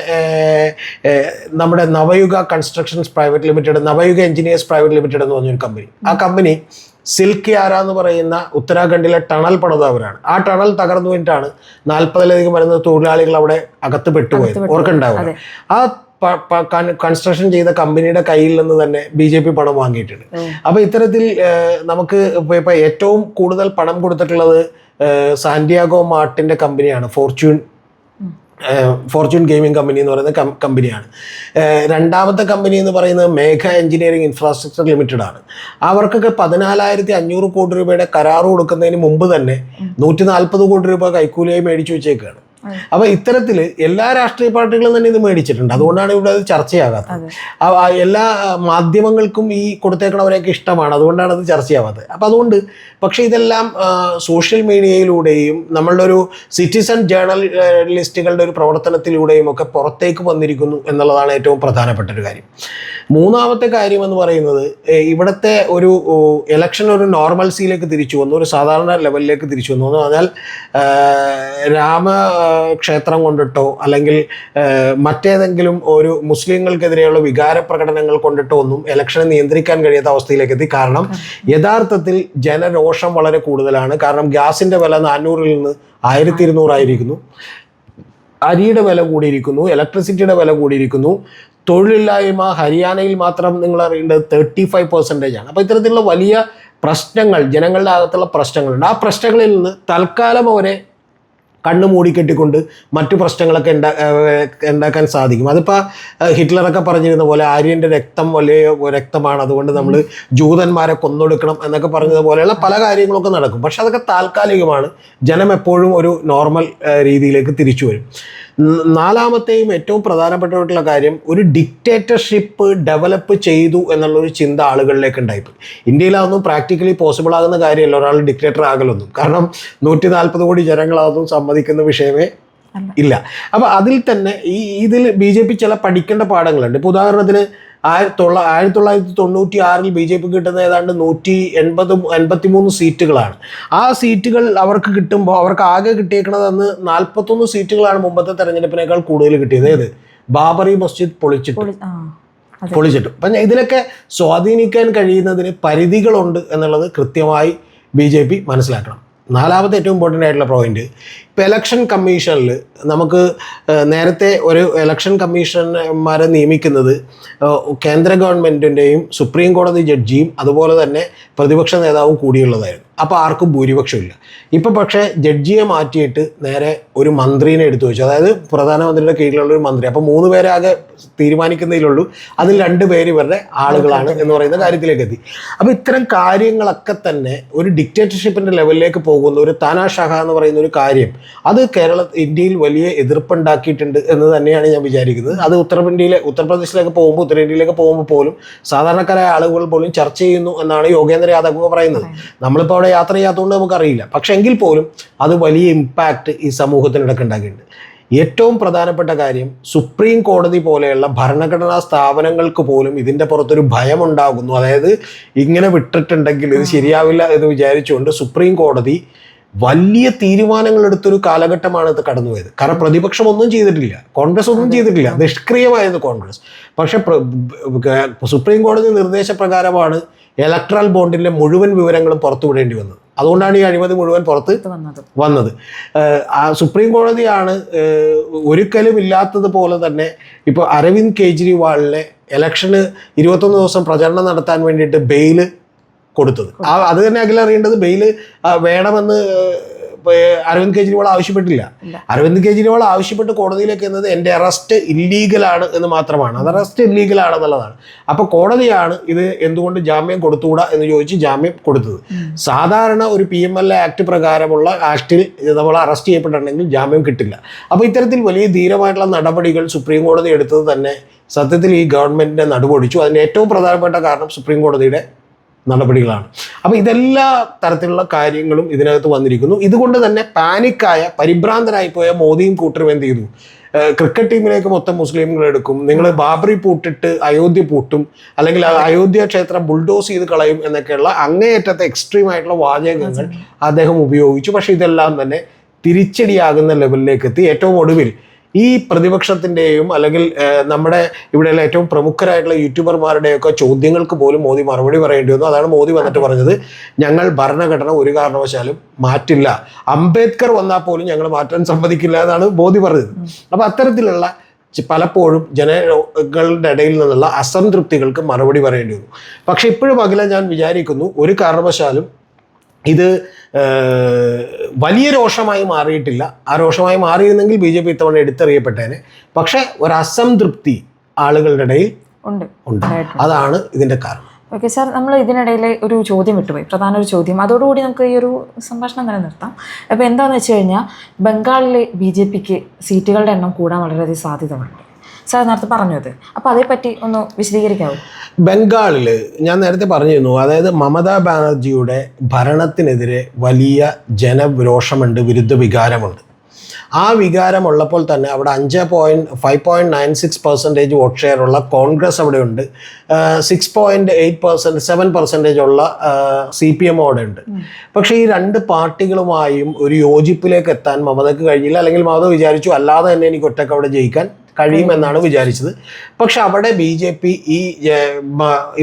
നമ്മുടെ Navayuga constructions private limited, Navayuga engineers private limited എന്ന് പറഞ്ഞൊരു കമ്പനി, ആ കമ്പനി സിൽക്ക് യാര എന്ന് പറയുന്ന ഉത്തരാഖണ്ഡിലെ ടണൽ പണിതവരാണ്. ആ ടണൽ തകർന്നു വേണ്ടിയിട്ടാണ് 40-ലധികം വരുന്ന തൊഴിലാളികൾ അവിടെ അകത്ത് പെട്ടുപോയത്. ഓർക്കുണ്ടാവുക. ആ കൺസ്ട്രക്ഷൻ ചെയ്ത കമ്പനിയുടെ കയ്യിൽ നിന്ന് തന്നെ BJP പണം വാങ്ങിയിട്ടുണ്ട്. അപ്പോൾ ഇത്തരത്തിൽ നമുക്ക് ഇപ്പോൾ ഏറ്റവും കൂടുതൽ പണം കൊടുത്തിട്ടുള്ളത് സാന്റിയാഗോ മാർട്ടിൻ്റെ കമ്പനിയാണ്, ഫോർച്യൂൺ ഗെയിമിംഗ് കമ്പനി എന്ന് പറയുന്ന കമ്പനിയാണ്. രണ്ടാമത്തെ കമ്പനി എന്ന് പറയുന്നത് മേഘ എഞ്ചിനീയറിംഗ് ഇൻഫ്രാസ്ട്രക്ചർ ലിമിറ്റഡ് ആണ്. അവർക്കൊക്കെ 14,500 കോടി രൂപയുടെ കരാറ് കൊടുക്കുന്നതിന് മുമ്പ് തന്നെ 140 കോടി രൂപ കൈക്കൂലിയായി മേടിച്ചു വെച്ചേക്കാണ്. അപ്പോൾ ഇത്തരത്തിൽ എല്ലാ രാഷ്ട്രീയ പാർട്ടികളും തന്നെ ഇത് മേടിച്ചിട്ടുണ്ട്. അതുകൊണ്ടാണ് ഇവിടെ അത് ചർച്ചയാകാത്തത്. എല്ലാ മാധ്യമങ്ങൾക്കും ഈ കൊടുത്തേക്കണവരെയൊക്കെ ഇഷ്ടമാണ്, അതുകൊണ്ടാണ് അത് ചർച്ചയാവാത്തത്. അപ്പോൾ അതുകൊണ്ട്, പക്ഷേ ഇതെല്ലാം സോഷ്യൽ മീഡിയയിലൂടെയും നമ്മളുടെ ഒരു സിറ്റിസൺ ജേർണലിസ്റ്റുകളുടെ ഒരു പ്രവർത്തനത്തിലൂടെയും ഒക്കെ പുറത്തേക്ക് വന്നിരിക്കുന്നു എന്നുള്ളതാണ് ഏറ്റവും പ്രധാനപ്പെട്ട ഒരു കാര്യം. മൂന്നാമത്തെ കാര്യം എന്ന് പറയുന്നത്, ഇവിടുത്തെ ഒരു ഇലക്ഷൻ ഒരു നോർമൽസിയിലേക്ക് തിരിച്ചു വന്നു, ഒരു സാധാരണ ലെവലിലേക്ക് തിരിച്ചു വന്നു എന്ന് പറഞ്ഞാൽ ക്ഷേത്രം കൊണ്ടിട്ടോ അല്ലെങ്കിൽ മറ്റേതെങ്കിലും ഒരു മുസ്ലിങ്ങൾക്കെതിരെയുള്ള വികാര പ്രകടനങ്ങൾ കൊണ്ടിട്ടോ ഒന്നും ഇലക്ഷനെ നിയന്ത്രിക്കാൻ കഴിയാത്ത അവസ്ഥയിലേക്ക് എത്തി. കാരണം യഥാർത്ഥത്തിൽ ജനരോഷം വളരെ കൂടുതലാണ്. കാരണം ഗ്യാസിൻ്റെ വില 400-ൽ നിന്ന് 1200 ആയിരിക്കുന്നു, അരിയുടെ വില കൂടിയിരിക്കുന്നു, ഇലക്ട്രിസിറ്റിയുടെ വില കൂടിയിരിക്കുന്നു, തൊഴിലില്ലായ്മ ഹരിയാനയിൽ മാത്രം നിങ്ങൾ അറിയേണ്ടത് 35% അപ്പോൾ ഇത്തരത്തിലുള്ള വലിയ പ്രശ്നങ്ങൾ, ജനങ്ങളുടെ അകത്തുള്ള പ്രശ്നങ്ങളുണ്ട്. ആ പ്രശ്നങ്ങളിൽ നിന്ന് തൽക്കാലം അവരെ കണ്ണ് മൂടിക്കെട്ടിക്കൊണ്ട് മറ്റു പ്രശ്നങ്ങളൊക്കെ ഉണ്ടാക്കാൻ സാധിക്കും. അതിപ്പോൾ ഹിറ്റ്ലറൊക്കെ പറഞ്ഞിരുന്ന പോലെ ആര്യൻ്റെ രക്തം വലിയ രക്തമാണ്, അതുകൊണ്ട് നമ്മൾ ജൂതന്മാരെ കൊന്നൊടുക്കണം എന്നൊക്കെ പറഞ്ഞതുപോലെയുള്ള പല കാര്യങ്ങളൊക്കെ നടക്കും. പക്ഷെ അതൊക്കെ താൽക്കാലികമാണ്. ജനം എപ്പോഴും ഒരു നോർമൽ രീതിയിലേക്ക് തിരിച്ചു വരും. നാലാമത്തെയും ഏറ്റവും പ്രധാനപ്പെട്ടിട്ടുള്ള കാര്യം, ഒരു ഡിക്റ്റേറ്റർഷിപ്പ് ഡെവലപ്പ് ചെയ്തു എന്നുള്ളൊരു ചിന്ത ആളുകളിലേക്ക് ഉണ്ടായിപ്പോയി. ഇന്ത്യയിലതൊന്നും പ്രാക്ടിക്കലി പോസിബിൾ ആകുന്ന കാര്യമല്ല ഒരാൾ ഡിക്റ്റേറ്റർ ആകലൊന്നും. കാരണം 140 കോടി ജനങ്ങളതൊന്നും സമ്മതിക്കുന്ന വിഷയമേ ഇല്ല. അപ്പോൾ അതിൽ തന്നെ ഇതിൽ BJP ചില പഠിക്കേണ്ട പാഠങ്ങളുണ്ട്. ഇപ്പോൾ ഉദാഹരണത്തിന് 1996 BJP കിട്ടുന്ന ഏതാണ്ട് 183 സീറ്റുകളാണ്. ആ സീറ്റുകൾ അവർക്ക് കിട്ടുമ്പോൾ അവർക്ക് ആകെ കിട്ടിയേക്കണതെന്ന് 41 സീറ്റുകളാണ് മുമ്പത്തെ തെരഞ്ഞെടുപ്പിനേക്കാൾ കൂടുതൽ കിട്ടിയത്. ഏത്? ബാബറി മസ്ജിദ് പൊളിച്ചിട്ടു. അപ്പം ഇതിലൊക്കെ സ്വാധീനിക്കാൻ കഴിയുന്നതിന് പരിധികളുണ്ട് എന്നുള്ളത് കൃത്യമായി BJP മനസ്സിലാക്കണം. നാലാമത്തെ ഏറ്റവും ഇമ്പോർട്ടൻ്റ് ആയിട്ടുള്ള പോയിന്റ്, ഇപ്പോൾ ഇലക്ഷൻ കമ്മീഷനിൽ നമുക്ക് നേരത്തെ ഒരു ഇലക്ഷൻ കമ്മീഷന്മാരെ നിയമിക്കുന്നത് കേന്ദ്ര ഗവൺമെൻറ്റിൻ്റെയും സുപ്രീം കോടതി ജഡ്ജിയും അതുപോലെ തന്നെ പ്രതിപക്ഷ നേതാവും കൂടിയുള്ളതായിരുന്നു. അപ്പോൾ ആർക്കും ഭൂരിപക്ഷമില്ല. ഇപ്പം പക്ഷേ ജഡ്ജിയെ മാറ്റിയിട്ട് നേരെ ഒരു മന്ത്രിനെ എടുത്തു വെച്ചു, അതായത് പ്രധാനമന്ത്രിയുടെ കീഴിലുള്ള ഒരു മന്ത്രി. അപ്പോൾ 3 പേരെ ആകെ തീരുമാനിക്കുന്നതിലുള്ളൂ, അതിൽ 2 പേര് ഇവരുടെ ആളുകളാണ് എന്ന് പറയുന്ന കാര്യത്തിലേക്ക് എത്തി. അപ്പോൾ ഇത്തരം കാര്യങ്ങളൊക്കെ തന്നെ ഒരു ഡിക്റ്റേറ്റർഷിപ്പിൻ്റെ ലെവലിലേക്ക് പോകുന്ന ഒരു താനാഷാഹ എന്ന് പറയുന്ന ഒരു കാര്യം, അത് ഇന്ത്യയിൽ വലിയ എതിർപ്പുണ്ടാക്കിയിട്ടുണ്ട് എന്ന് തന്നെയാണ് ഞാൻ വിചാരിക്കുന്നത്. അത് ഉത്തർപ്രദേശിലേക്ക് പോകുമ്പോൾ, ഉത്തരേന്ത്യയിലേക്ക് പോകുമ്പോൾ പോലും സാധാരണക്കാരായ ആളുകൾ പോലും ചർച്ച ചെയ്യുന്നു എന്നാണ് യോഗേന്ദ്ര യാദവ് പറയുന്നത്. നമ്മളിപ്പോൾ അവിടെ യാത്ര ചെയ്യാത്തതുകൊണ്ട് നമുക്കറിയില്ല. പക്ഷെ എങ്കിൽ പോലും അത് വലിയ ഇമ്പാക്റ്റ് ഈ സമൂഹത്തിനിടയ്ക്ക് ഉണ്ടാക്കിയിട്ടുണ്ട്. ഏറ്റവും പ്രധാനപ്പെട്ട കാര്യം, സുപ്രീം കോടതി പോലെയുള്ള ഭരണഘടനാ സ്ഥാപനങ്ങൾക്ക് പോലും ഇതിൻ്റെ പുറത്തൊരു ഭയമുണ്ടാകുന്നു. അതായത് ഇങ്ങനെ വിട്ടിട്ടുണ്ടെങ്കിൽ ഇത് ശരിയാവില്ല എന്ന് വിചാരിച്ചുകൊണ്ട് സുപ്രീം കോടതി വലിയ തീരുമാനങ്ങൾ എടുത്തൊരു കാലഘട്ടമാണ് ഇത് കടന്നുപോയത്. കാരണം പ്രതിപക്ഷം ഒന്നും ചെയ്തിട്ടില്ല, കോൺഗ്രസ് ഒന്നും ചെയ്തിട്ടില്ല, നിഷ്ക്രിയമായിരുന്നു കോൺഗ്രസ്. പക്ഷെ സുപ്രീം കോടതി നിർദ്ദേശപ്രകാരമാണ് ഇലക്ട്രൽ ബോണ്ടിൻ്റെ മുഴുവൻ വിവരങ്ങളും പുറത്തുവിടേണ്ടി വന്നത്. അതുകൊണ്ടാണ് ഈ അഴിമതി മുഴുവൻ പുറത്ത് വന്നത്. സുപ്രീം കോടതിയാണ് ഒരിക്കലും ഇല്ലാത്തതുപോലെ തന്നെ ഇപ്പോൾ അരവിന്ദ് കെജ്രിവാളിനെ ഇലക്ഷന് 21 ദിവസം പ്രചരണം നടത്താൻ വേണ്ടിയിട്ട് ബെയില് കൊടുത്തത്. അത് തന്നെ അഖിൽ അറിയേണ്ടത്, ബെയില് വേണമെന്ന് അരവിന്ദ് കെജ്രിവാൾ ആവശ്യപ്പെട്ടില്ല. അരവിന്ദ് കെജ്രിവാൾ ആവശ്യപ്പെട്ട് കോടതിയിലേക്ക് എന്നത് എൻ്റെ അറസ്റ്റ് ഇല്ലീഗലാണ് എന്ന് മാത്രമാണ്. അത് അറസ്റ്റ് ഇല്ലീഗലാണെന്നുള്ളതാണ്. അപ്പോൾ കോടതിയാണ് ഇത് എന്തുകൊണ്ട് ജാമ്യം കൊടുത്തുകൂടാ എന്ന് ചോദിച്ച് ജാമ്യം കൊടുത്തത്. സാധാരണ ഒരു PMLA ആക്ട് പ്രകാരമുള്ള ആക്ടിൽ നമ്മൾ അറസ്റ്റ് ചെയ്യപ്പെട്ടിട്ടുണ്ടെങ്കിൽ ജാമ്യം കിട്ടില്ല. അപ്പോൾ ഇത്തരത്തിൽ വലിയ ധീരമായിട്ടുള്ള നടപടികൾ സുപ്രീം കോടതി എടുത്തത് തന്നെ സത്യത്തിൽ ഈ ഗവൺമെൻറ്റിൻ്റെ നടുവൊടിച്ചു. അതിൻ്റെ ഏറ്റവും പ്രധാനപ്പെട്ട കാരണം സുപ്രീം കോടതിയുടെ നടപടികളാണ്. അപ്പോൾ ഇതെല്ലാ തരത്തിലുള്ള കാര്യങ്ങളും ഇതിനകത്ത് വന്നിരിക്കുന്നു. ഇതുകൊണ്ട് തന്നെ പാനിക്കായ പരിഭ്രാന്തരായിപ്പോയ മോദിയും കൂട്ടരും എന്ത് ചെയ്തു? ക്രിക്കറ്റ് ടീമിലേക്ക് മൊത്തം മുസ്ലിംകളെടുക്കും, നിങ്ങൾ ബാബറി പൂട്ടിട്ട് അയോധ്യ പൂട്ടും, അല്ലെങ്കിൽ അയോധ്യ ക്ഷേത്രം ബുൾഡോസ് ചെയ്ത് കളയും എന്നൊക്കെയുള്ള അങ്ങേയറ്റത്തെ എക്സ്ട്രീം ആയിട്ടുള്ള വാചകങ്ങൾ അദ്ദേഹം ഉപയോഗിച്ചു. പക്ഷെ ഇതെല്ലാം തന്നെ തിരിച്ചടിയാകുന്ന ലെവലിലേക്ക് എത്തി. ഏറ്റവും ഒടുവിൽ ഈ പ്രതിപക്ഷത്തിൻ്റെയും അല്ലെങ്കിൽ നമ്മുടെ ഇവിടെയുള്ള ഏറ്റവും പ്രമുഖരായിട്ടുള്ള യൂട്യൂബർമാരുടെയൊക്കെ ചോദ്യങ്ങൾക്ക് പോലും മോദി മറുപടി പറയേണ്ടി വന്നു. അതാണ് മോദി വന്നിട്ട് പറഞ്ഞത്, ഞങ്ങൾ ഭരണഘടന ഒരു കാരണവശാലും മാറ്റില്ല, അംബേദ്കർ വന്നാൽ പോലും ഞങ്ങൾ മാറ്റാൻ സമ്മതിക്കില്ല എന്നാണ് മോദി പറഞ്ഞത്. അപ്പോൾ അത്തരത്തിലുള്ള പലപ്പോഴും ജനങ്ങളുടെ ഇടയിൽ നിന്നുള്ള അസംതൃപ്തികൾക്ക് മറുപടി പറയേണ്ടി വന്നു. പക്ഷെ ഇപ്പോഴും അഖില ഞാൻ വിചാരിക്കുന്നു ഒരു കാരണവശാലും ഇത് വലിയ രോഷമായി മാറിയിട്ടില്ല. ആ രോഷമായി മാറിയിരുന്നെങ്കിൽ BJP ഇത്തവണ എടുത്തെറിയപ്പെട്ടേനെ. പക്ഷെ ഒരു അസംതൃപ്തി ആളുകളുടെ ഇടയിൽ ഉണ്ട്. അതാണ് ഇതിൻ്റെ കാരണം. ഓക്കെ സാർ, നമ്മൾ ഇതിനിടയിൽ ഒരു ചോദ്യം വിട്ടുപോയി, പ്രധാന ഒരു ചോദ്യം. അതോടുകൂടി നമുക്ക് ഈ ഒരു സംഭാഷണം നിലനിർത്താം. അപ്പോൾ എന്താണെന്ന് വെച്ച് കഴിഞ്ഞാൽ, ബംഗാളിൽ BJPക്ക് സീറ്റുകളുടെ എണ്ണം കൂടാൻ വളരെയധികം സാധ്യതകളുണ്ട്. സാർ നേരത്തെ പറഞ്ഞത്, അപ്പോൾ അതേപ്പറ്റി ഒന്ന് വിശദീകരിക്കാമോ? ബംഗാളിൽ ഞാൻ നേരത്തെ പറഞ്ഞിരുന്നു, അതായത് മമതാ ബാനർജിയുടെ ഭരണത്തിനെതിരെ വലിയ ജനരോഷമുണ്ട്, വിരുദ്ധ വികാരമുണ്ട്. ആ വികാരമുള്ളപ്പോൾ തന്നെ അവിടെ 5.96% വോട്ട് ഷെയർ ഉള്ള കോൺഗ്രസ് അവിടെയുണ്ട്, 6.8% 7% ഉള്ള CPM അവിടെ ഉണ്ട്. പക്ഷേ ഈ 2 പാർട്ടികളുമായും ഒരു യോജിപ്പിലേക്ക് എത്താൻ മമതയ്ക്ക് കഴിഞ്ഞില്ല. അല്ലെങ്കിൽ മമത വിചാരിച്ചു അല്ലാതെ തന്നെ എനിക്ക് ഒറ്റയ്ക്ക് അവിടെ ജയിക്കാൻ കഴിയുമെന്നാണ് വിചാരിച്ചത്. പക്ഷെ അവിടെ BJP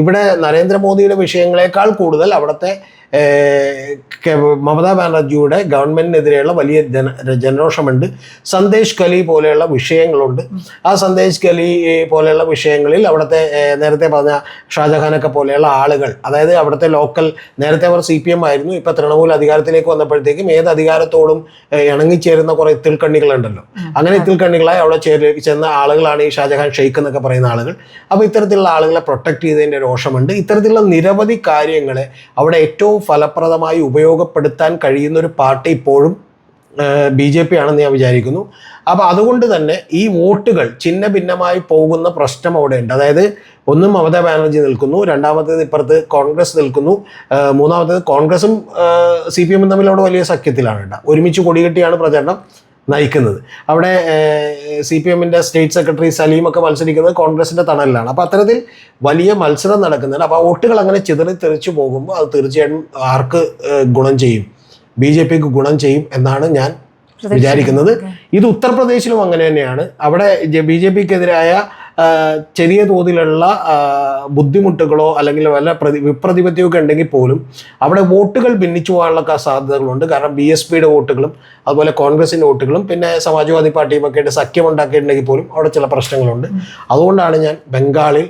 ഇവിടെ നരേന്ദ്രമോദിയുടെ വിഷയങ്ങളെക്കാൾ കൂടുതൽ അവിടുത്തെ മമതാ ബാനർജിയുടെ ഗവൺമെന്റിനെതിരെയുള്ള വലിയ ജനരോഷമുണ്ട്. സന്ദേശ് കലി പോലെയുള്ള വിഷയങ്ങളുണ്ട്. ആ സന്ദേശ് കലി പോലെയുള്ള വിഷയങ്ങളിൽ അവിടുത്തെ നേരത്തെ പറഞ്ഞ ഷാജഹാനൊക്കെ പോലെയുള്ള ആളുകൾ, അതായത് അവിടുത്തെ ലോക്കൽ, നേരത്തെ അവർ CPM ആയിരുന്നു, ഇപ്പൊ തൃണമൂൽ അധികാരത്തിലേക്ക് വന്നപ്പോഴത്തേക്കും ഏത് അധികാരത്തോടും ഇണങ്ങിച്ചേരുന്ന കുറെ ഇത്തിൽക്കണ്ണികളുണ്ടല്ലോ. അങ്ങനെ ഇത്തിൽക്കണ്ണികളായി അവിടെ ചെന്ന ആളുകളാണ് ഈ ഷാജഹാൻ ഷെയ്ഖ് എന്നൊക്കെ പറയുന്ന ആളുകൾ. അപ്പോൾ ഇത്തരത്തിലുള്ള ആളുകളെ പ്രൊട്ടക്ട് ചെയ്തതിൻ്റെ രോഷമുണ്ട്. ഇത്തരത്തിലുള്ള നിരവധി കാര്യങ്ങളെ അവിടെ ഏറ്റവും ഫലപ്രദമായി ഉപയോഗപ്പെടുത്താൻ കഴിയുന്ന ഒരു പാർട്ടി ഇപ്പോഴും BJP ആണെന്ന് ഞാൻ വിചാരിക്കുന്നു. അപ്പോൾ അതുകൊണ്ട് തന്നെ ഈ വോട്ടുകൾ ഛിന്ന ഭിന്നമായി പോകുന്ന പ്രശ്നം അവിടെ ഉണ്ട്. അതായത് ഒന്ന് മമതാ ബാനർജി നിൽക്കുന്നു, രണ്ടാമത്തേത് ഇപ്പുറത്ത് കോൺഗ്രസ് നിൽക്കുന്നു, മൂന്നാമത്തേത് കോൺഗ്രസും CPM തമ്മിൽ അവിടെ വലിയ സഖ്യത്തിലാണ് കേട്ടോ. ഒരുമിച്ച് കൊടികെട്ടിയാണ് പ്രചരണം നയിക്കുന്നത്. അവിടെ CPMന്റെ സ്റ്റേറ്റ് സെക്രട്ടറി സലീമൊക്കെ മത്സരിക്കുന്നത് കോൺഗ്രസിന്റെ തണലിലാണ്. അപ്പോൾ അത്തരത്തിൽ വലിയ മത്സരം നടക്കുന്നുണ്ട്. അപ്പോൾ ആ വോട്ടുകൾ അങ്ങനെ ചിതറി തെറിച്ചു പോകുമ്പോൾ അത് തീർച്ചയായിട്ടും ആർക്ക് ഗുണം ചെയ്യും? BJPക്ക് ഗുണം ചെയ്യും എന്നാണ് ഞാൻ വിചാരിക്കുന്നത്. ഇത് ഉത്തർപ്രദേശിലും അങ്ങനെ തന്നെയാണ്. അവിടെ BJPക്കെതിരായ ചെറിയ തോതിലുള്ള ബുദ്ധിമുട്ടുകളോ അല്ലെങ്കിൽ വല്ല വിപ്രതിപത്തിയൊക്കെ ഉണ്ടെങ്കിൽ പോലും അവിടെ വോട്ടുകൾ ഭിന്നിച്ചു പോകാനുള്ള സാധ്യതകളുണ്ട്. കാരണം BSPയുടെ വോട്ടുകളും അതുപോലെ കോൺഗ്രസിൻ്റെ വോട്ടുകളും പിന്നെ സമാജ്വാദി പാർട്ടിയും ഒക്കെ ആയിട്ട് സഖ്യമുണ്ടാക്കിയിട്ടുണ്ടെങ്കിൽ പോലും അവിടെ ചില പ്രശ്നങ്ങളുണ്ട്. അതുകൊണ്ടാണ് ഞാൻ ബംഗാളിൽ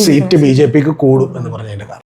സീറ്റ് BJPക്ക് കൂടും എന്ന് പറഞ്ഞതിൻ്റെ കാരണം.